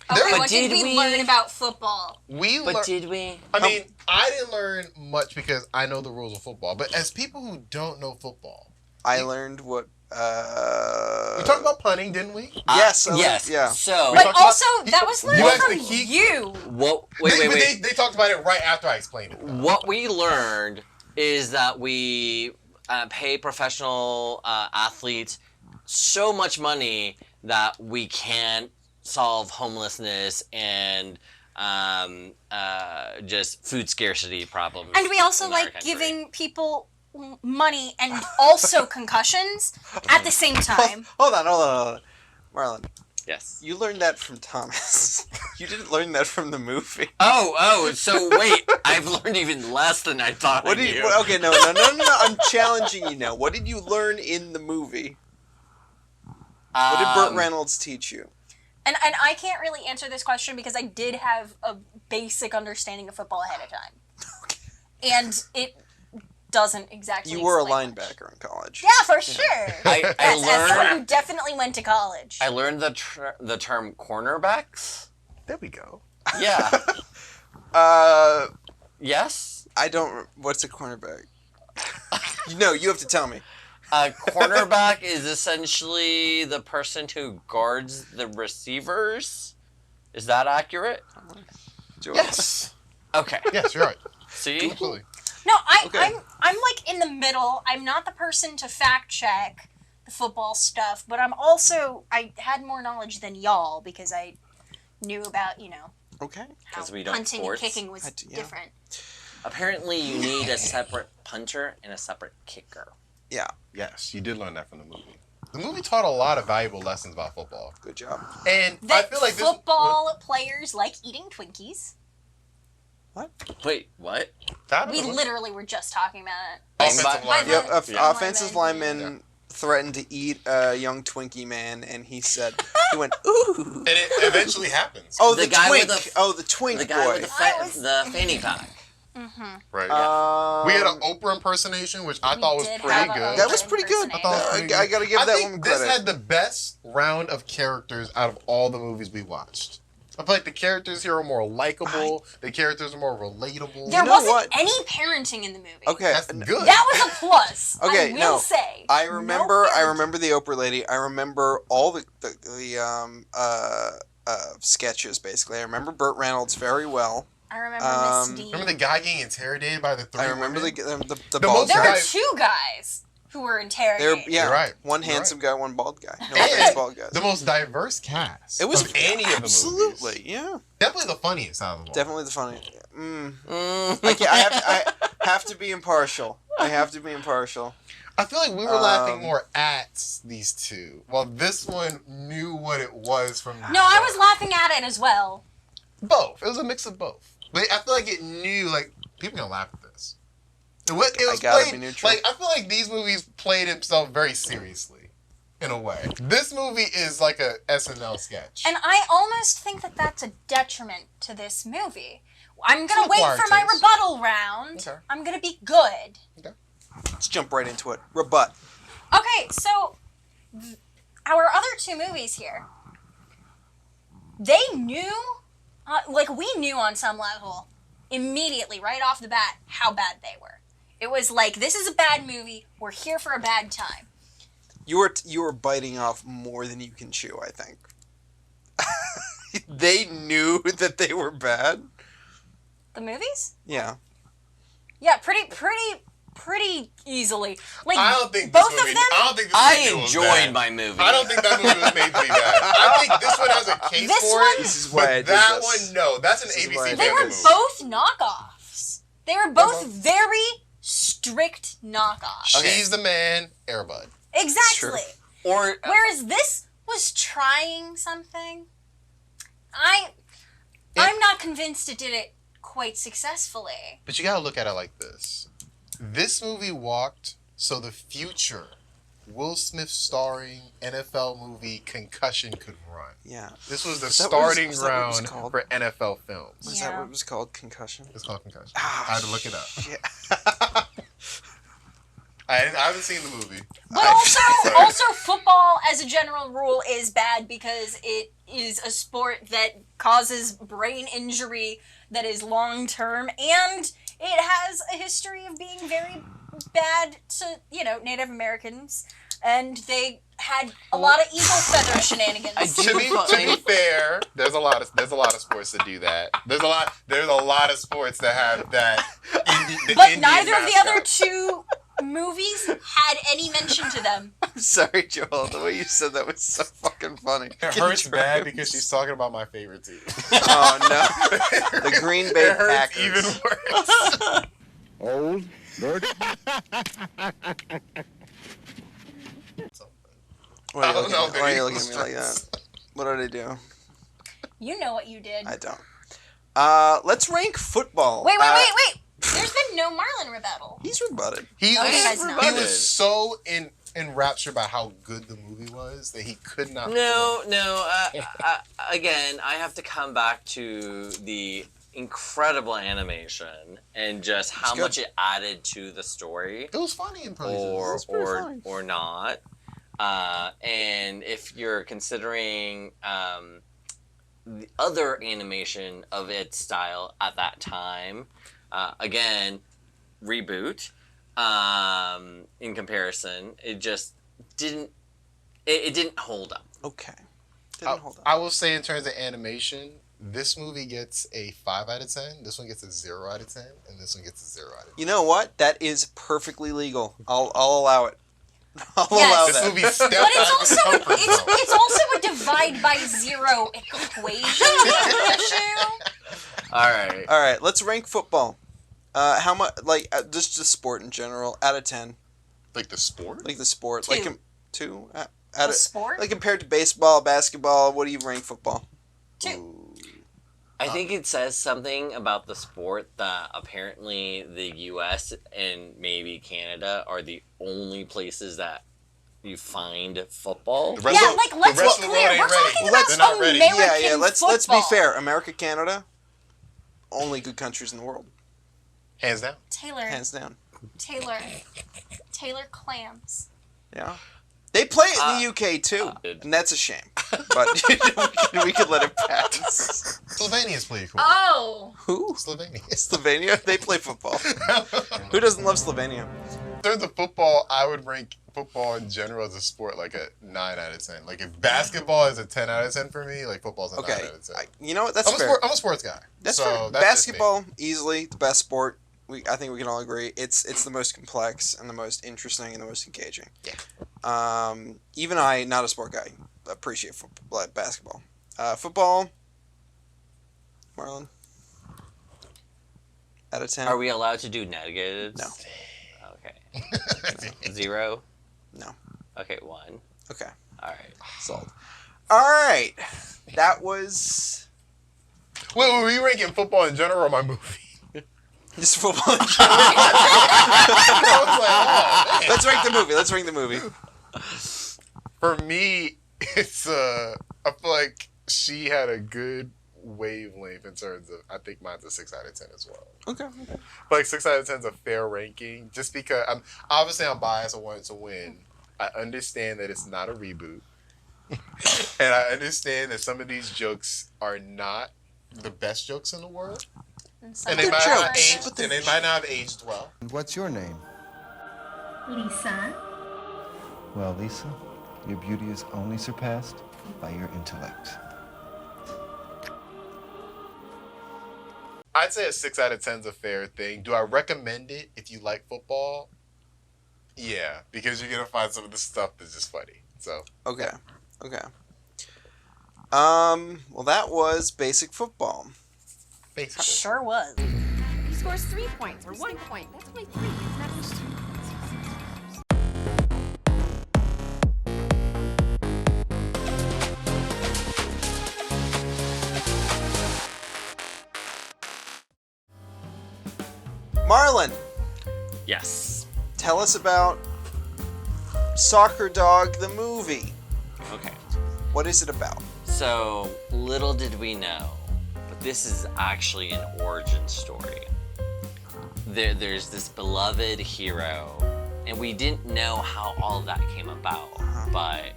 Okay, what did we learn about football? Did we? I mean, I didn't learn much because I know the rules of football. But as people who don't know football, I learned what. We talked about punting, didn't we? Yes. Yes. Yeah. So. But also, that was learned from you. What? Wait. They talked about it right after I explained it. What we learned is that we pay professional athletes so much money that we can't solve homelessness and just food scarcity problems. And we also like giving people money and also concussions at the same time. Hold on. Marlon. Yes. You learned that from Thomas. You didn't learn that from the movie. Oh, so wait, I've learned even less than I thought I knew. Okay, no. I'm challenging you now. What did you learn in the movie? What did Burt Reynolds teach you? And I can't really answer this question because I did have a basic understanding of football ahead of time. And it doesn't exactly You were a explain linebacker in college. Yeah, for sure. I As someone learned. who definitely went to college. I learned the term cornerbacks. There we go. Yeah. Yes. I don't. What's a cornerback? No, you have to tell me. A cornerback is essentially the person who guards the receivers. Is that accurate? Yes. Okay. Yes, you're right. See? Absolutely. No, I'm like in the middle. I'm not the person to fact check the football stuff, but I had more knowledge than y'all because I knew about, Okay. how we don't punting sports. and kicking was different. Apparently, you need a separate punter and a separate kicker. Yeah. Yes, you did learn that from the movie. The movie taught a lot of valuable lessons about football. Good job. And I That feel like football players like eating Twinkies. Wait, what? We literally were just talking about it. Offensive lineman. Yep, Yeah. offensive lineman threatened to eat a young Twinkie man, and he went, ooh. And it eventually happens. Oh, the guy twink. with The twink The guy boy. with the fanny pack. Right. We had an Oprah impersonation, which I thought was pretty good. That was pretty good. I gotta give that woman credit. This had the best round of characters out of all the movies we watched. I feel like the characters here are more likable. The characters are more relatable. There wasn't any parenting in the movie. Okay, That's good. That was a plus. Okay, I will no. say. I remember the Oprah lady. I remember all the sketches. Basically, I remember Burt Reynolds very well. I remember Miss D. Remember the guy getting interrogated by the three I remember women? the bald There guy. were two guys who were interrogated. Yeah, You're right. One You're handsome guy, one bald guy. No And offense, bald guys. the most diverse cast It was of any of the movies. absolutely, yeah. Definitely the funniest out of them all. Definitely the funny. I have to be impartial. I have to be impartial. I feel like we were laughing more at these two, while this one knew what it was from the No, I was laughing at it as well. both. It was a mix of both. But I feel like it knew, like, people are gonna laugh at this. It was gotta played, be neutral. like, I feel like these movies played himself very seriously, in a way. This movie is like a SNL sketch. And I almost think that that's a detriment to this movie. I'm going to an wait acquired for my taste. rebuttal round. Okay. I'm going to be good. Let's jump right into it. Rebut. Okay, so our other two movies here, they knew, we knew on some level, immediately, right off the bat, how bad they were. It was like, this is a bad movie, we're here for a bad time. You were biting off more than you can chew, I think. They knew that they were bad. The movies? Yeah. Yeah, pretty easily. Like, I don't think both this movie, of them. I don't think this I movie was enjoyed bad. my movie. I don't think that movie was made to be bad. I think this one has a case This for one- it. This is why I but did that this. one, no. That's an This is why I ABC did They family were movie. both knockoffs. They were both very strict knockoffs. She's the man, Airbud. Exactly. Or Whereas this was trying something. I'm not convinced it did it quite successfully. But you gotta look at it like this. This movie walked so the future Will Smith starring NFL movie Concussion could run. Yeah. This was the Is that starting what it was ground called? for NFL films. Is that what it was called? Concussion? It's called Concussion. Ah, I had to look it up. shit. I haven't seen the movie. But also football as a general rule is bad because it is a sport that causes brain injury that is long term, and it has a history of being very bad to, Native Americans, and they had a lot of eagle feather shenanigans. To be fair, there's a lot of sports that do that. There's a lot of sports that have that. But neither of the other two movies had any mention to them. I'm sorry, Joel. The way you said that was so fucking funny. It hurts bad because she's talking about my favorite team. Oh no, the Green Bay It hurts Packers. even worse. Old, Burt. Why are you I don't know, looking- why are you baby. looking at me like that? What did I do? You know what you did. I don't. Let's rank football. Wait. There's been no Marlon rebuttal. He's rebutted. He No, he has not. was so enraptured by how good the movie was that he could not. No. Again, I have to come back to the incredible animation and just how much it added to the story. It was funny in places. Or not. And if you're considering the other animation of its style at that time, again, reboot. In comparison, it just didn't. It didn't hold up. Okay. I will say in terms of animation, this movie gets a 5 out of 10. This one gets a 0 out of 10, and this one gets a 0 out of 10. You know what? That is perfectly legal. I'll allow it. I'll allow this that. movie stepped But it's out also of his comfort zone. it's also a divide by 0 equation issue. All right. All right. Let's rank football. How much? Like just the sport in general, out of 10. Like the sport? Like the sport. 2. Like 2. The sport? Like compared to baseball, basketball. What do you rank football? 2. I think it says something about the sport that apparently the U.S. and maybe Canada are the only places that you find football. Yeah, like let's be clear. We're talking about American Yeah. Let's football. be fair. America, Canada, only good countries in the world. Hands down. Taylor. Hands down. Taylor clams. Yeah. They play it in the UK too, and that's a shame. But we could let it pass. Slovenia's pretty cool. Oh. Who? Slovenia. Slovenia? They play football. Who doesn't love Slovenia? In terms of football, I would rank football in general as a sport like a 9 out of 10. Like if basketball is a 10 out of 10 for me, like football's a 9 out of 10. You know what? That's fair. I'm a sports guy. That's so fair. That's Basketball, easily the best sport. I think we can all agree. It's the most complex and the most interesting and the most engaging. Yeah. Even I, not a sport guy, appreciate football, basketball. Football, Marlon, out of 10. Are we allowed to do negatives? No. Okay. 0? No. Okay, 1. Okay. All right. Sold. All right. That was... Wait, were we ranking football in general or my movie? Just football in general. Let's rank the movie. For me, it's I feel like she had a good wavelength in terms of, I think mine's a 6 out of 10 as well. Okay. But like 6 out of 10 is a fair ranking, just because I'm biased. I want it to win. I understand that it's not a reboot, and I understand that some of these jokes are not the best jokes in the world, and they might not have aged well. What's your name? Lisa. Well, Lisa, your beauty is only surpassed by your intellect. I'd say a 6 out of 10 is a fair thing. Do I recommend it if you like football? Yeah, because you're gonna find some of the stuff that's just funny. So Okay. Well, that was basic football. Basic. Sure was. He scores 3 points or 1 point. That's only 3. It's not just 2. Marlon, Yes. tell us about Soccer Dog the movie. Okay. What is it about? So, little did we know, but this is actually an origin story. There's this beloved hero, and we didn't know how all of that came about, but,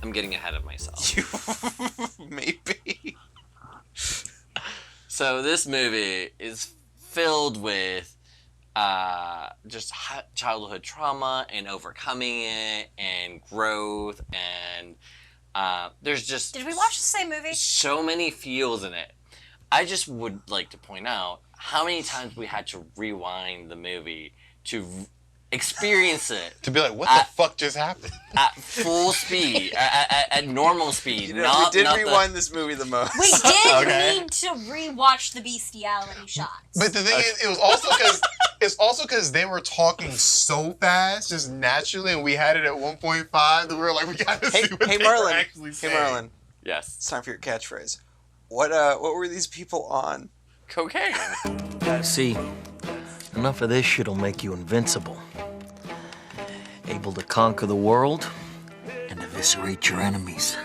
I'm getting ahead of myself. Maybe. So this movie is filled with just childhood trauma and overcoming it and growth, and there's just... Did we watch the same movie? So many feels in it. I just would like to point out how many times we had to rewind the movie to experience it. To be like, what the fuck just happened? At full speed, at normal speed. We did rewind this movie the most. We did need to rewatch the bestiality shots. But the thing is, it was also because they were talking so fast, just naturally, and we had it at 1.5 that we were like, we gotta see what they were actually saying. Hey, Marlon. Yes. It's time for your catchphrase. What were these people on? Cocaine. See, enough of this shit'll make you invincible. able to conquer the world and eviscerate your enemies.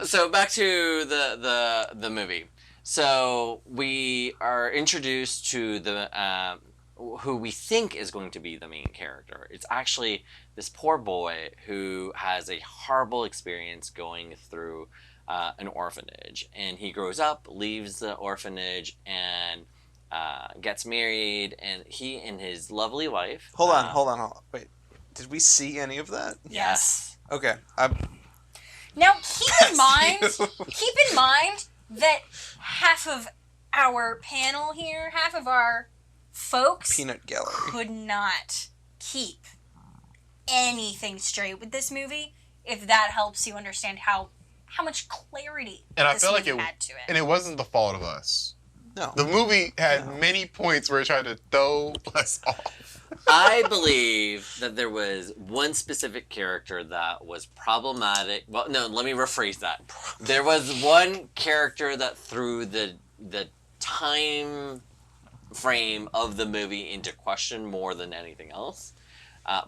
So back to the movie. So we are introduced to the who we think is going to be the main character. It's actually this poor boy who has a horrible experience going through an orphanage, and he grows up, leaves the orphanage, and gets married, and he and his lovely wife. Hold on. Wait, did we see any of that? Yes. Okay. Now keep in mind that half of our panel here, half of our folks, Peanut gallery, could not keep anything straight with this movie. If that helps you understand how much clarity And I this feel like movie had to it. and it wasn't the fault of us. No. The movie had many points where it tried to throw us off. I believe that there was one specific character that was problematic. Well, no, let me rephrase that. There was one character that threw the time frame of the movie into question more than anything else.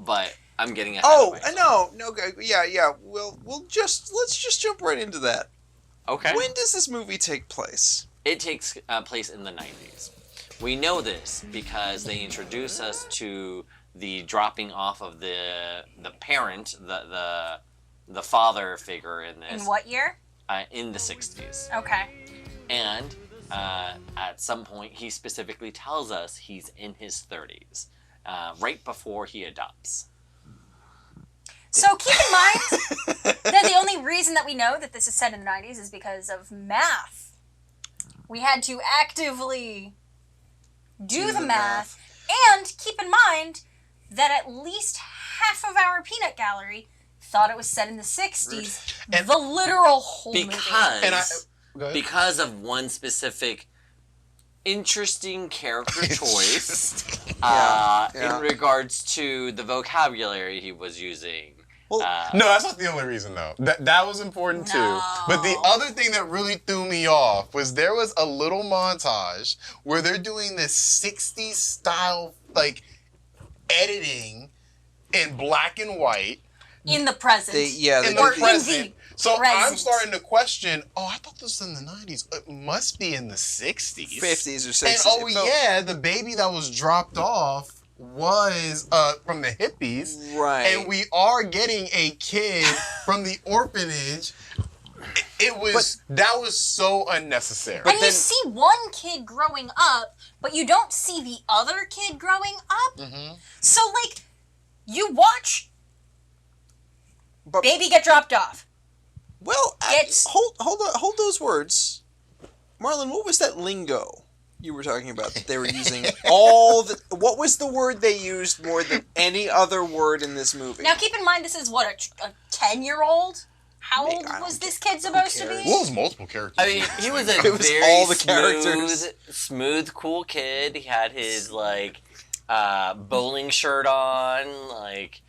But I'm getting ahead of myself. No, yeah. Let's just jump right into that. Okay. When does this movie take place? It takes place in the 90s. We know this because they introduce us to the dropping off of the parent, the father figure in this. In what year? In the 60s. Okay. And at some point, he specifically tells us he's in his 30s, right before he adopts. So keep in mind that the only reason that we know that this is set in the 90s is because of math. We had to actively do the math, and keep in mind that at least half of our peanut gallery thought it was set in the 60s, and the literal whole movie. Because of one specific interesting character choice in regards to the vocabulary he was using. No, that's not the only reason, though. That was important, too. But the other thing that really threw me off was there was a little montage where they're doing this 60s style, like, editing in black and white. In the present. In the present. So I'm starting to question, I thought this was in the 90s. It must be in the 60s. 50s or 60s. And the baby that was dropped off was from the hippies. Right. And we are getting a kid from the orphanage. That was so unnecessary. And you see one kid growing up, but you don't see the other kid growing up. Mm-hmm. So, like, you watch baby get dropped off. Well, hold those words. Marlon, what was that lingo you were talking about that they were using? What was the word they used more than any other word in this movie? Now, keep in mind, this is what, a 10-year-old? How old was this kid supposed to be? Well, it was multiple characters. I mean, he was a very all the characters. smooth, cool kid. He had his, like, bowling shirt on, like...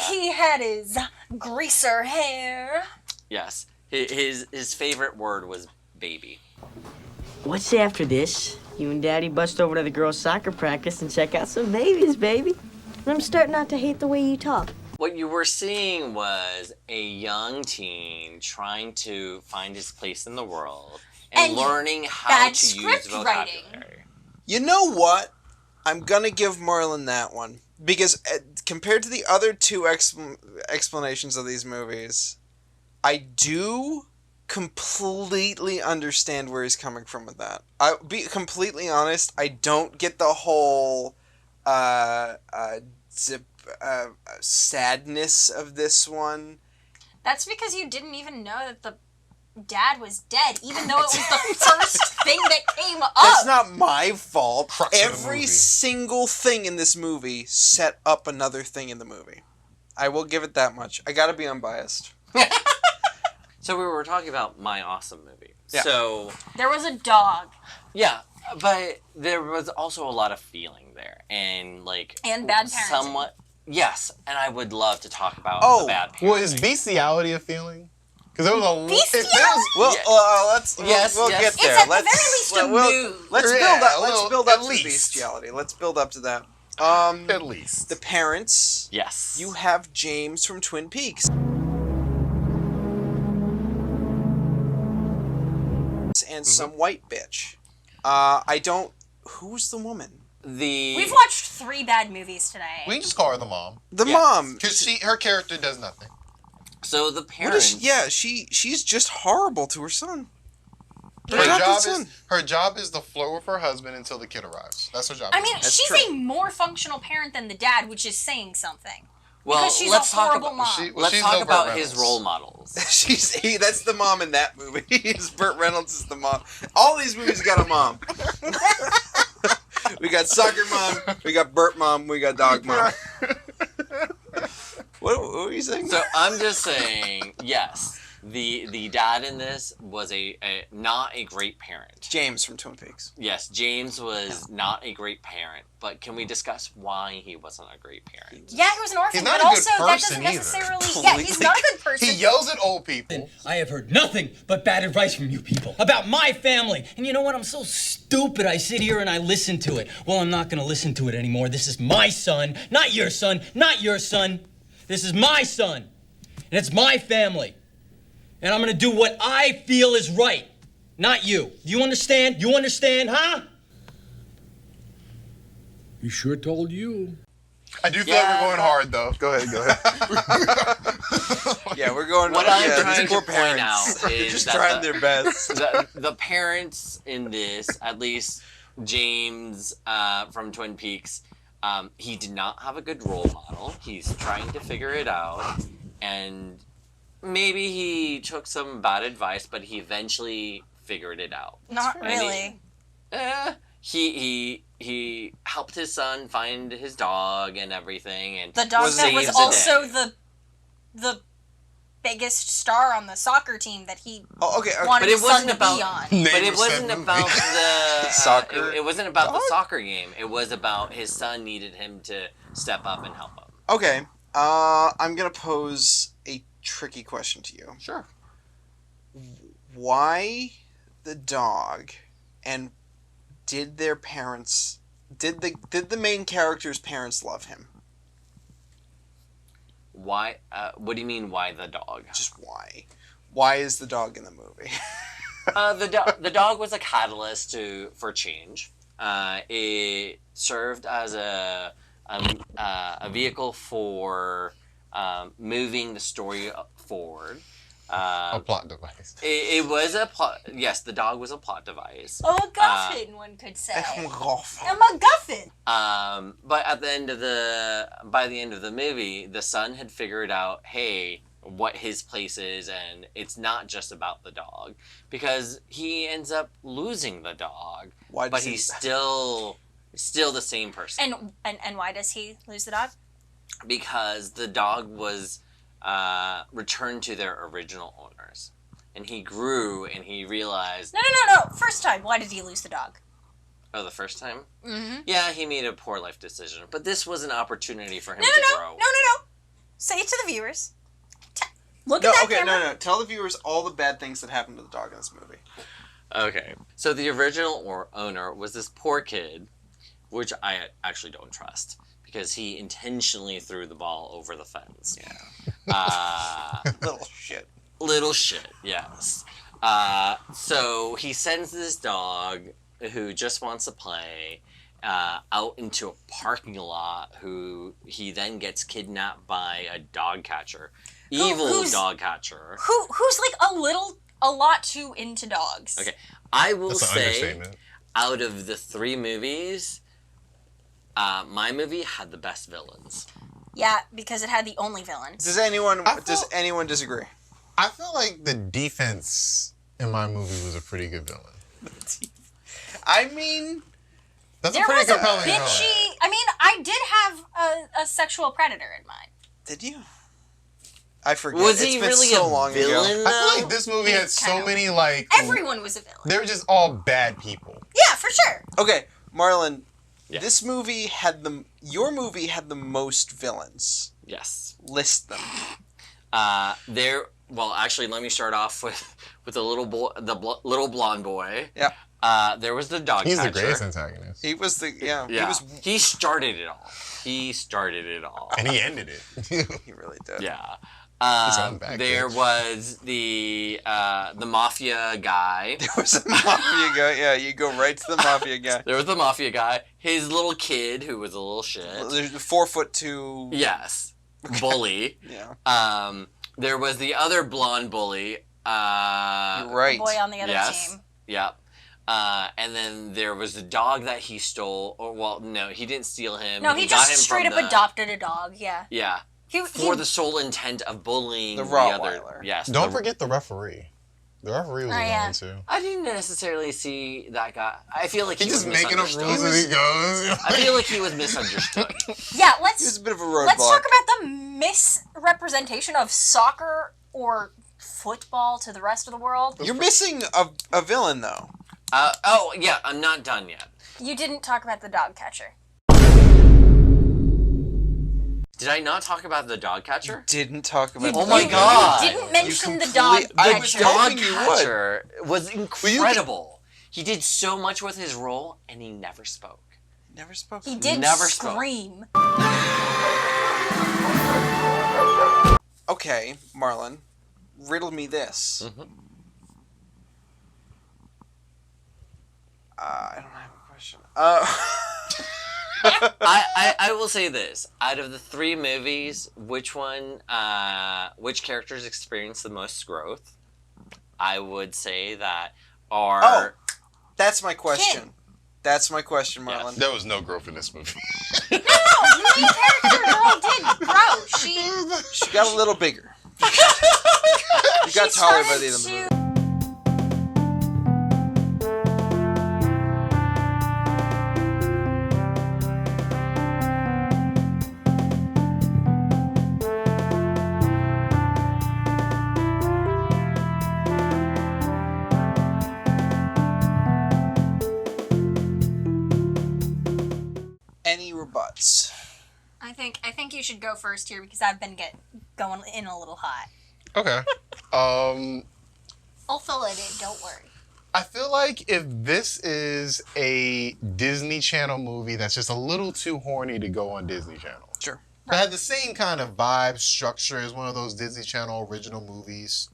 he had his greaser hair. Yes. His favorite word was baby. What's after this? You and Daddy bust over to the girls' soccer practice and check out some babies, baby. I'm starting not to hate the way you talk. What you were seeing was a young teen trying to find his place in the world and learning how to use vocabulary. You know what? I'm going to give Marlon that one. Because compared to the other two explanations of these movies, I do completely understand where he's coming from with that. I'll be completely honest, I don't get the whole sadness of this one. That's because you didn't even know that the dad was dead, even though it was the first thing that came up. That's not my fault. Every single thing in this movie set up another thing in the movie. I will give it that much. I gotta be unbiased. So we were talking about My Awesome Movie. Yeah. So there was a dog. Yeah, but there was also a lot of feeling there, and bad parenting. Somewhat, yes. And I would love to talk about the bad parenting. Well, is bestiality a feeling? Because there was a bestiality. We'll get there. It's at the very least a mood. Let's build up to the bestiality. Let's build up to that. At least. The parents. Yes. You have James from Twin Peaks. And some white bitch. I don't... Who's the woman? We've watched 3 bad movies today. We can just call her the mom. The mom. Because her character does nothing. So the What parents... is she's just horrible to her son. Her job is to flirt with her husband until the kid arrives. That's her job. I mean, she's a more functional parent than the dad, which is saying something. Well, because she's let's a talk horrible about, mom. let's talk about his role models. That's the mom in that movie. Burt Reynolds is the mom. All these movies got a mom. We got soccer mom, we got Burt mom, we got dog mom. What were you saying? So I'm just saying, yes, the dad in this was not a great parent. James from Twin Peaks. Yes, James was not a great parent, but can we discuss why he wasn't a great parent? Yeah, he was an orphan, He's not but a also good that person doesn't necessarily... Yeah, he's not a good person. He yells at old people. I have heard nothing but bad advice from you people about my family. And you know what? I'm so stupid. I sit here and I listen to it. Well, I'm not going to listen to it anymore. This is my son, not your son, not your son. This is my son, and it's my family. And I'm going to do what I feel is right, not you. You understand? You understand, huh? He sure told you. I do feel like we're going hard, though. Go ahead. Yeah, we're going. What I'm trying to point out They're is just that trying their best. The parents in this, at least James from Twin Peaks, he did not have a good role model. He's trying to figure it out, and maybe he took some bad advice, but he eventually figured it out. Not really. He helped his son find his dog and everything, and The dog that was also the biggest star on the soccer team that he wanted his son to be on. But it wasn't about the soccer. It wasn't about the soccer game. It was about his son needed him to step up and help him. Okay, I'm gonna pose a tricky question to you. Sure. Why the dog, and did their parents, did the main character's parents love him? Why? What do you mean? Why the dog? Just why? Why is the dog in the movie? The dog was a catalyst for change. It served as a vehicle for moving the story forward. A plot device. It was a plot. Yes, the dog was a plot device. A MacGuffin, one could say. A MacGuffin. A MacGuffin. But at the end of by the end of the movie, the son had figured out, hey, what his place is, and it's not just about the dog, because he ends up losing the dog. Why? But he's still the same person. And why does he lose the dog? Because the dog was returned to their original owners, and he grew and he realized. No. First time, why did he lose the dog? Oh, the first time? Mm-hmm. Yeah, he made a poor life decision, but this was an opportunity for him to grow. No. Say it to the viewers. Look at that camera. No. Tell the viewers all the bad things that happened to the dog in this movie. Okay, so the original owner was this poor kid, which I actually don't trust, because he intentionally threw the ball over the fence. Yeah. Little shit, yes. So he sends this dog who just wants to play out into a parking lot, who he then gets kidnapped by a dog catcher. Evil dog catcher. Who's like a lot too into dogs. Okay. I will That's an say, understatement. out of the 3 movies, my movie had the best villains. Yeah, because it had the only villains. Does anyone disagree? I feel like the defense in my movie was a pretty good villain. I mean, that's there a pretty was a compelling villain. bitchy. I mean, I did have a sexual predator in mind. Did you? I forget. Was it's he been really so a long villain, ago. I feel like this movie had so many Everyone was a villain. They were just all bad people. Yeah, for sure. Okay, Marlon. Yeah. Your movie had the most villains. Yes. List them. Well, actually, let me start off with the little blonde boy. Yeah. There was the dog He's catcher. the greatest antagonist. He was the He started it all. He started it all. And he ended it. He really did. Yeah. Back, there was the mafia guy. There was a mafia guy. Yeah, you go right to the mafia guy. There was the mafia guy. His little kid, who was a little shit. There's the 4'2". Yes. Bully. Yeah. There was the other blonde bully. You're right. The boy on the other team. Yep. And then there was the dog that he stole. Or, well, no, he didn't steal him. No, he got just him straight up adopted a dog, yeah. Yeah. For the sole intent of bullying the other. Rottweiler. Yes. Don't forget the referee. The referee was annoying too. I didn't necessarily see that guy. I feel like he was just making up rules as he goes. I feel like he was misunderstood. Yeah, let's. He was a bit of a roadblock. Let's talk about the misrepresentation of soccer or football to the rest of the world. You're missing a villain, though. Oh, yeah, I'm not done yet. You didn't talk about the dog catcher. Did I not talk about the dog catcher? Didn't talk about. Oh my god! You didn't mention the dog catcher. The dog catcher was incredible. He did so much with his role, and he never spoke. Never spoke. He did scream. Okay, Marlon, riddle me this. I don't have a question. I will say this: out of the 3 movies, which characters experienced the most growth? I would say that are. Oh, that's my question. That's my question, Marlon. There was no growth in this movie. No, the main character girl did grow. She got a little bigger. She got taller by the end of the movie. Any rebuts? I think you should go first here because I've been going in a little hot. Okay. I'll fill it in. Don't worry. I feel like if this is a Disney Channel movie that's just a little too horny to go on Disney Channel. Sure. It had the same kind of vibe, structure as one of those Disney Channel original movies.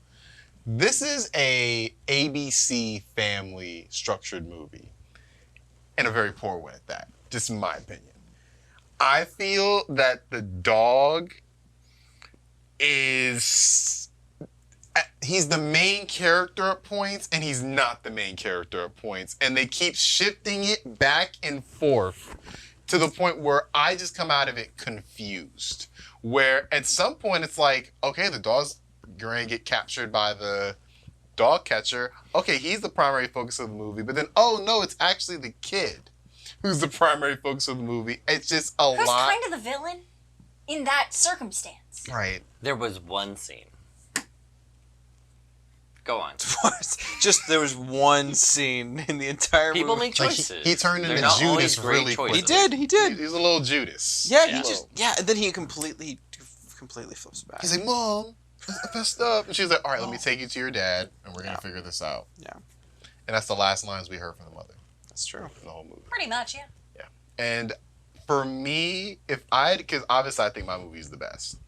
This is a ABC family structured movie. In a very poor way at that, just in my opinion. I feel that the dog is... He's the main character at points, and he's not the main character at points. And they keep shifting it back and forth to the point where I just come out of it confused. Where at some point it's like, okay, the dog's going to get captured by the dog catcher. Okay, he's the primary focus of the movie. But then, oh no, it's actually the kid who's the primary focus of the movie. It's just a lot. Who's kind of the villain in that circumstance? Right. There was one scene. Go on. Just there was one scene in the entire movie. People make choices. He turned into Judas really quick. He did. He's a little Judas. Yeah, and then he completely flips back. He's like, Mom, I messed up. And she's like, all right, let me take you to your dad, and we're going to figure this out. Yeah. And that's the last lines we heard from the mother. That's true. In the whole movie. Pretty much, yeah. Yeah. And for me, because obviously I think my movie is the best.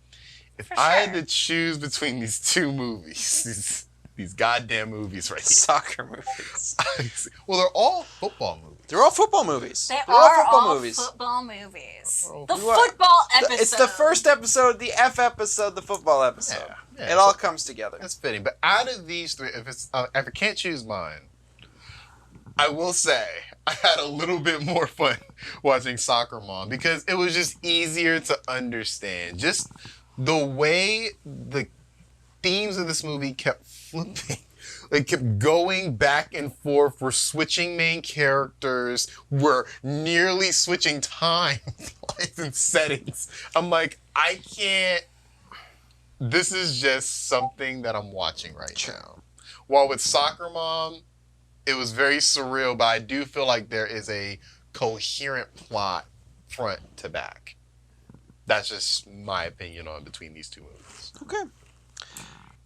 If I had to choose between these 2 movies, these goddamn movies right here. Soccer movies. Well, they're all football movies. They're all football movies. They're all football movies. Football movies. The football episode. It's the first episode, the F episode, the football episode. Yeah, it all comes together. That's fitting. But out of these 3, if I can't choose mine, I will say I had a little bit more fun watching Soccer Mom because it was just easier to understand. Just the way the themes of this movie kept flipping. They kept going back and forth. We're switching main characters. We're nearly switching time and settings. I'm like, I can't. This is just something that I'm watching right now. While with Soccer Mom, it was very surreal, but I do feel like there is a coherent plot front to back. That's just my opinion on between these 2 movies. Okay.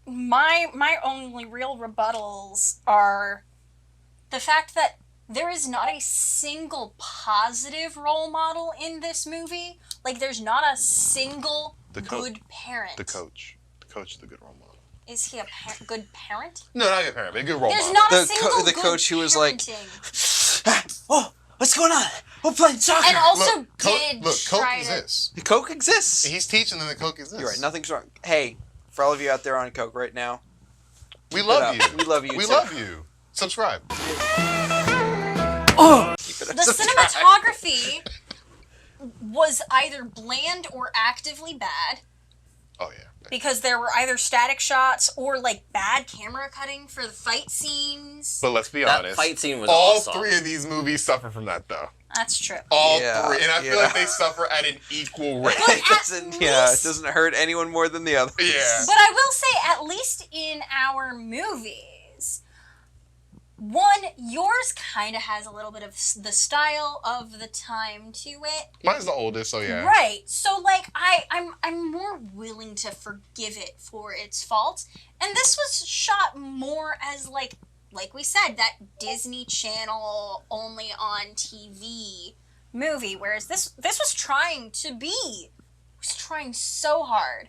My only real rebuttals are the fact that there is not a single positive role model in this movie. Like, there's not a single good parent. The coach. The coach is the good role model. Is he a good parent? No, not a good parent, but a good role model. There's not a single the good coach who was like, parenting. "Oh, what's going on? We're playing soccer." And also Look, did Coke try exists. The Coke exists. He's teaching them that Coke exists. You're right. Nothing's wrong. Hey, for all of you out there on Coke right now, We love you. We love you. We too. love you. Subscribe. Oh, The cinematography was either bland or actively bad. Oh yeah. Because there were either static shots or like bad camera cutting for the fight scenes. But let's be That honest. fight scene was all awesome. 3 of these movies suffer from that, though. That's true. All 3, and I feel like they suffer at an equal rate. it doesn't hurt anyone more than the other. Yeah. But I will say, at least in our movies, one, yours kind of has a little bit of the style of the time to it. Mine's the oldest, so yeah. Right. So like I'm more willing to forgive it for its faults. And this was shot more as like we said, that Disney Channel only on TV movie, whereas this was trying so hard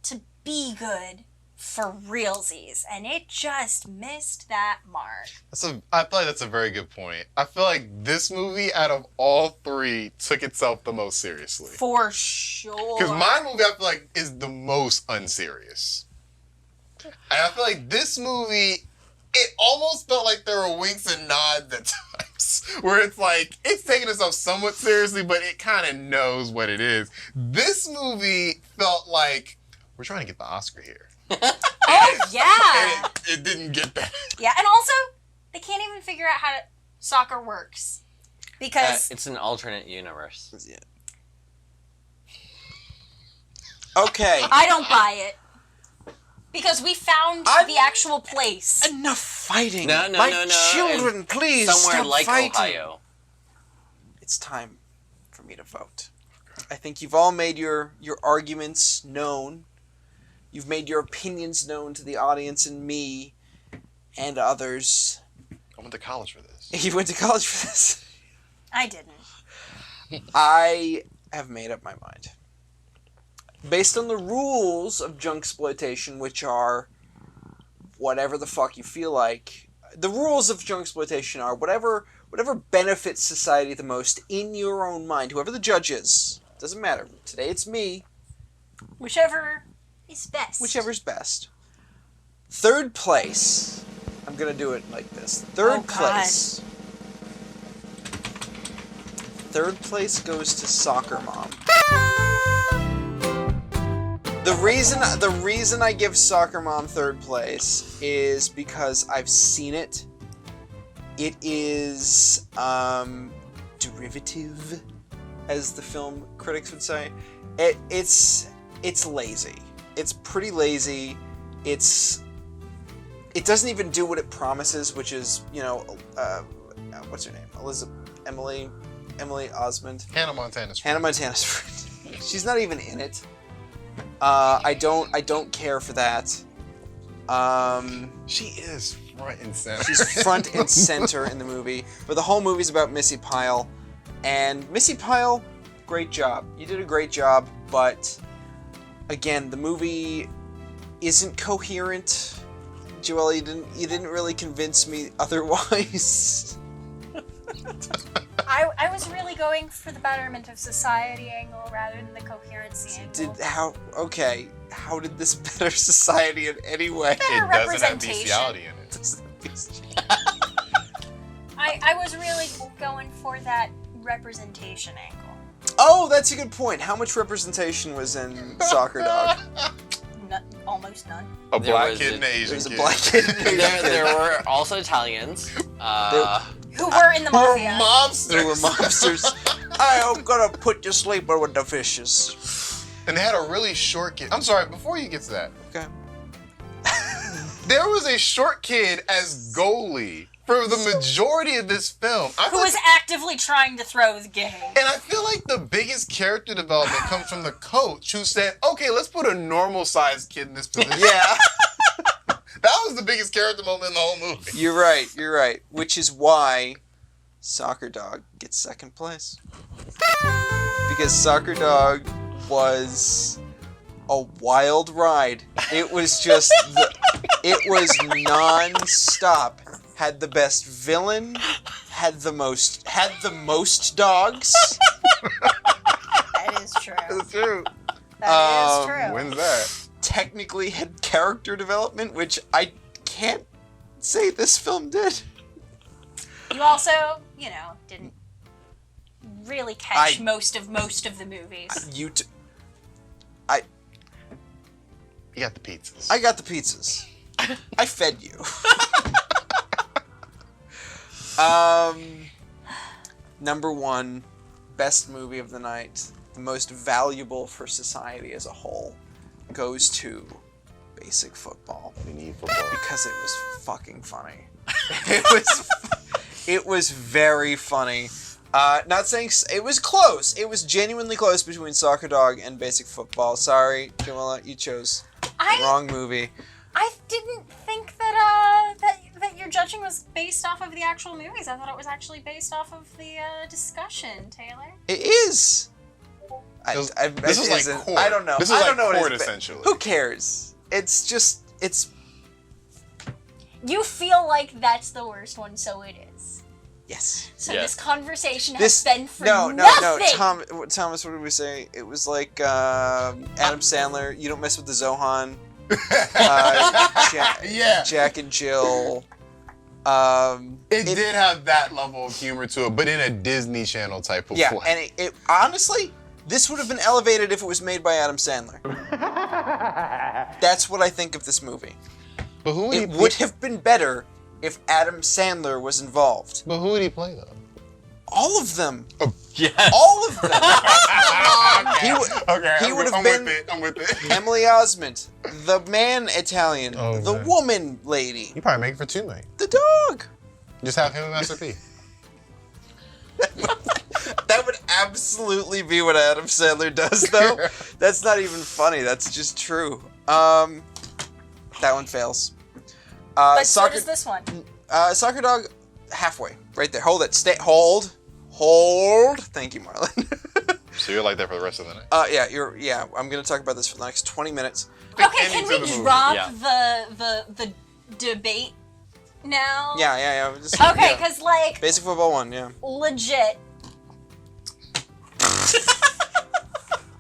to be good for realsies, and it just missed that mark. I feel like that's a very good point. I feel like this movie, out of all 3, took itself the most seriously. For sure. Because my movie, I feel like, is the most unserious. And I feel like this movie, it almost felt like there were winks and nods at times, where it's like, it's taking itself somewhat seriously, but it kind of knows what it is. This movie felt like, we're trying to get the Oscar here. Oh, yeah. And it didn't get that. Yeah, and also, they can't even figure out how soccer works. Because... it's an alternate universe. Yeah. Okay. I don't buy it. Because we found the actual place. Enough fighting. No. My children, please somewhere stop like fighting. Ohio. It's time for me to vote. I think you've all made your arguments known. You've made your opinions known to the audience and me and others. I went to college for this. You went to college for this? I didn't. I have made up my mind. Based on the rules of Junksploitation, which are whatever the fuck you feel like, the rules of Junksploitation are whatever benefits society the most in your own mind, whoever the judge is. Doesn't matter. Today it's me. Whichever is best. Whichever's best. Third place. I'm going to do it like this. Third place. Third place goes to Soccer Mom. The reason I give Soccer Mom third place is because I've seen it. It is derivative, as the film critics would say. It's lazy. It's pretty lazy. It doesn't even do what it promises, which is, what's her name? Emily Osment. Hannah Montana's friend. Hannah Montana's friend. She's not even in it. I don't care for that. She is front and center. She's front and center in the movie, but the whole movie's about Missi Pyle, and Missi Pyle, great job. You did a great job, but again, the movie isn't coherent. Joella, you didn't really convince me otherwise. I was really going for the betterment of society angle rather than the coherency angle. How did this better society in any way? Better It doesn't have representation. bestiality in it. I was really going for that representation angle. Oh, that's a good point. How much representation was in Soccer Dog? Almost none. A black kid and an Asian There's a kid. black kid and an Asian kid. There were also Italians. Who were in the mafia. They were mobsters. I'm gonna put you sleeper with the fishes. And they had a really short kid. I'm sorry, before you get to that. Okay. There was a short kid as goalie for the majority of this film. Who was actively trying to throw the game. And I feel like the biggest character development comes from the coach who said, okay, let's put a normal sized kid in this position. Yeah. That was the biggest character moment in the whole movie. You're right. Which is why Soccer Dog gets second place. Because Soccer Dog was a wild ride. It was just, it was non-stop. Had the best villain, had the most dogs. That is true. That's true. That is true. When's that? Technically had character development, which I can't say this film did. You also, didn't really catch most of the movies. You got the pizzas. I got the pizzas. I fed you. Number one, best movie of the night, the most valuable for society as a whole, goes to Basic Football. We need football. Because it was fucking funny. It was very funny. Not saying it was close. It was genuinely close between Soccer Dog and Basic Football. Sorry, Joella, you chose the wrong movie. I didn't think that that your judging was based off of the actual movies. I thought it was actually based off of the discussion, Taylor. It is. This was like court. I don't know. This was like what court, it is, essentially. Who cares? It's just, it's... You feel like that's the worst one, so it is. Yes. So this conversation has been for nothing. No. Thomas, what did we say? It was like Adam Sandler, You Don't Mess with the Zohan. Jack and Jill. It did have that level of humor to it, but in a Disney Channel type of way. Yeah, and it honestly, this would have been elevated if it was made by Adam Sandler. That's what I think of this movie. But who it would have been better if Adam Sandler was involved. But who would he play, though? All of them. Oh, yes. All of them. He would have been I'm with it. Emily Osment, the man Italian, the woman lady. You probably make it for $2 million. The dog. Just have him and Master P. That would absolutely be what Adam Sandler does, though. That's not even funny. That's just true. That one fails. But so does this one. Soccer Dog, halfway, right there. Hold it. Hold. Thank you, Marlon. So you're like that for the rest of the night? Yeah. I'm gonna talk about this for the next 20 minutes. Okay, can we drop the debate now? Yeah. Okay, because like Basic Football 1, yeah. Legit.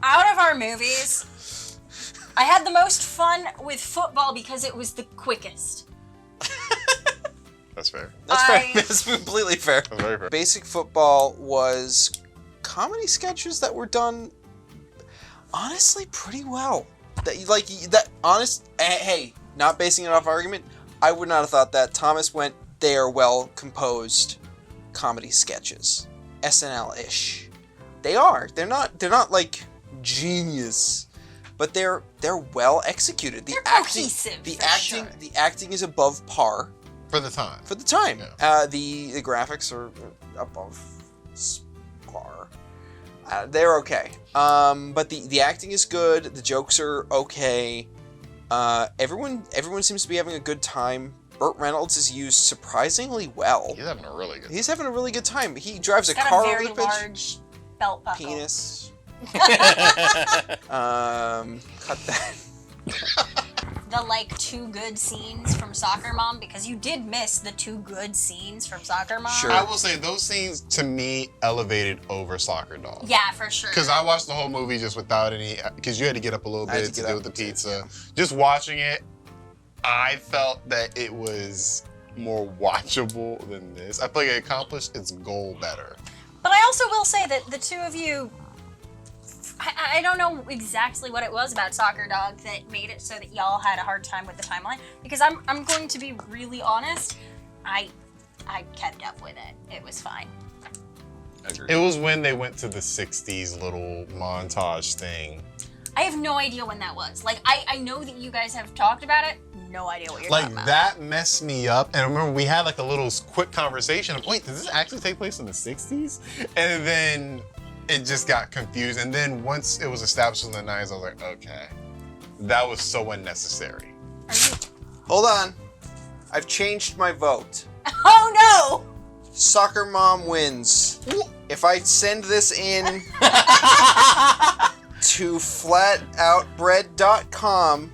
Out of our movies, I had the most fun with football because it was the quickest. That's fair. That's fair. That's completely fair. That's very fair. Basic Football was comedy sketches that were done honestly pretty well. Hey, not basing it off argument, I would not have thought that. Thomas went, they are well composed comedy sketches. SNL-ish. They are. They're not like genius, but they're well executed. The acting is above par. For the time. Yeah. The graphics are above par. They're okay. But the acting is good. The jokes are okay. Everyone seems to be having a good time. Burt Reynolds is used surprisingly well. He's having a really good time. He drives He's a car got a over very the pitch. large belt buckle. Penis. Cut that. The like 2 good scenes from Soccer Mom, because you did miss the 2 good scenes from Soccer Mom. Sure. I will say those scenes to me elevated over Soccer Dog. Yeah, for sure. Because I watched the whole movie just without any, because you had to get up a little bit to deal with the pizza. Just watching it, I felt that it was more watchable than this. I feel like it accomplished its goal better. But I also will say that the two of you, I don't know exactly what it was about Soccer Dog that made it so that y'all had a hard time with the timeline. Because I'm going to be really honest, I kept up with it. It was fine. It was when they went to the 60s little montage thing. I have no idea when that was. Like, I know that you guys have talked about it. No idea what you're talking about. Like, that messed me up. And I remember we had like a little quick conversation of, wait, does this actually take place in the 60s? And then it just got confused. And then once it was established in the 90s, I was like, okay. That was so unnecessary. Hold on. I've changed my vote. Oh no! Soccer mom wins. If I send this in to flatoutbread.com,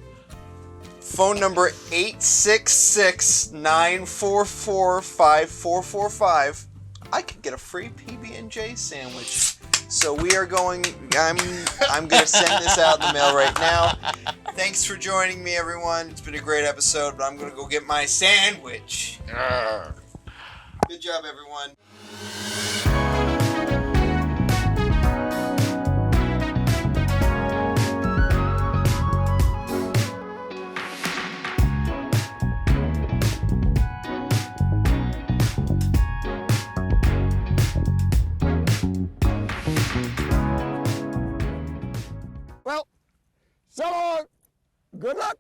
phone number 866-944-5445, I could get a free PB&J sandwich. So we are going, I'm going to send this out in the mail right now. Thanks for joining me, everyone. It's been a great episode, but I'm going to go get my sandwich. Good job, everyone. Well, so long. Good luck.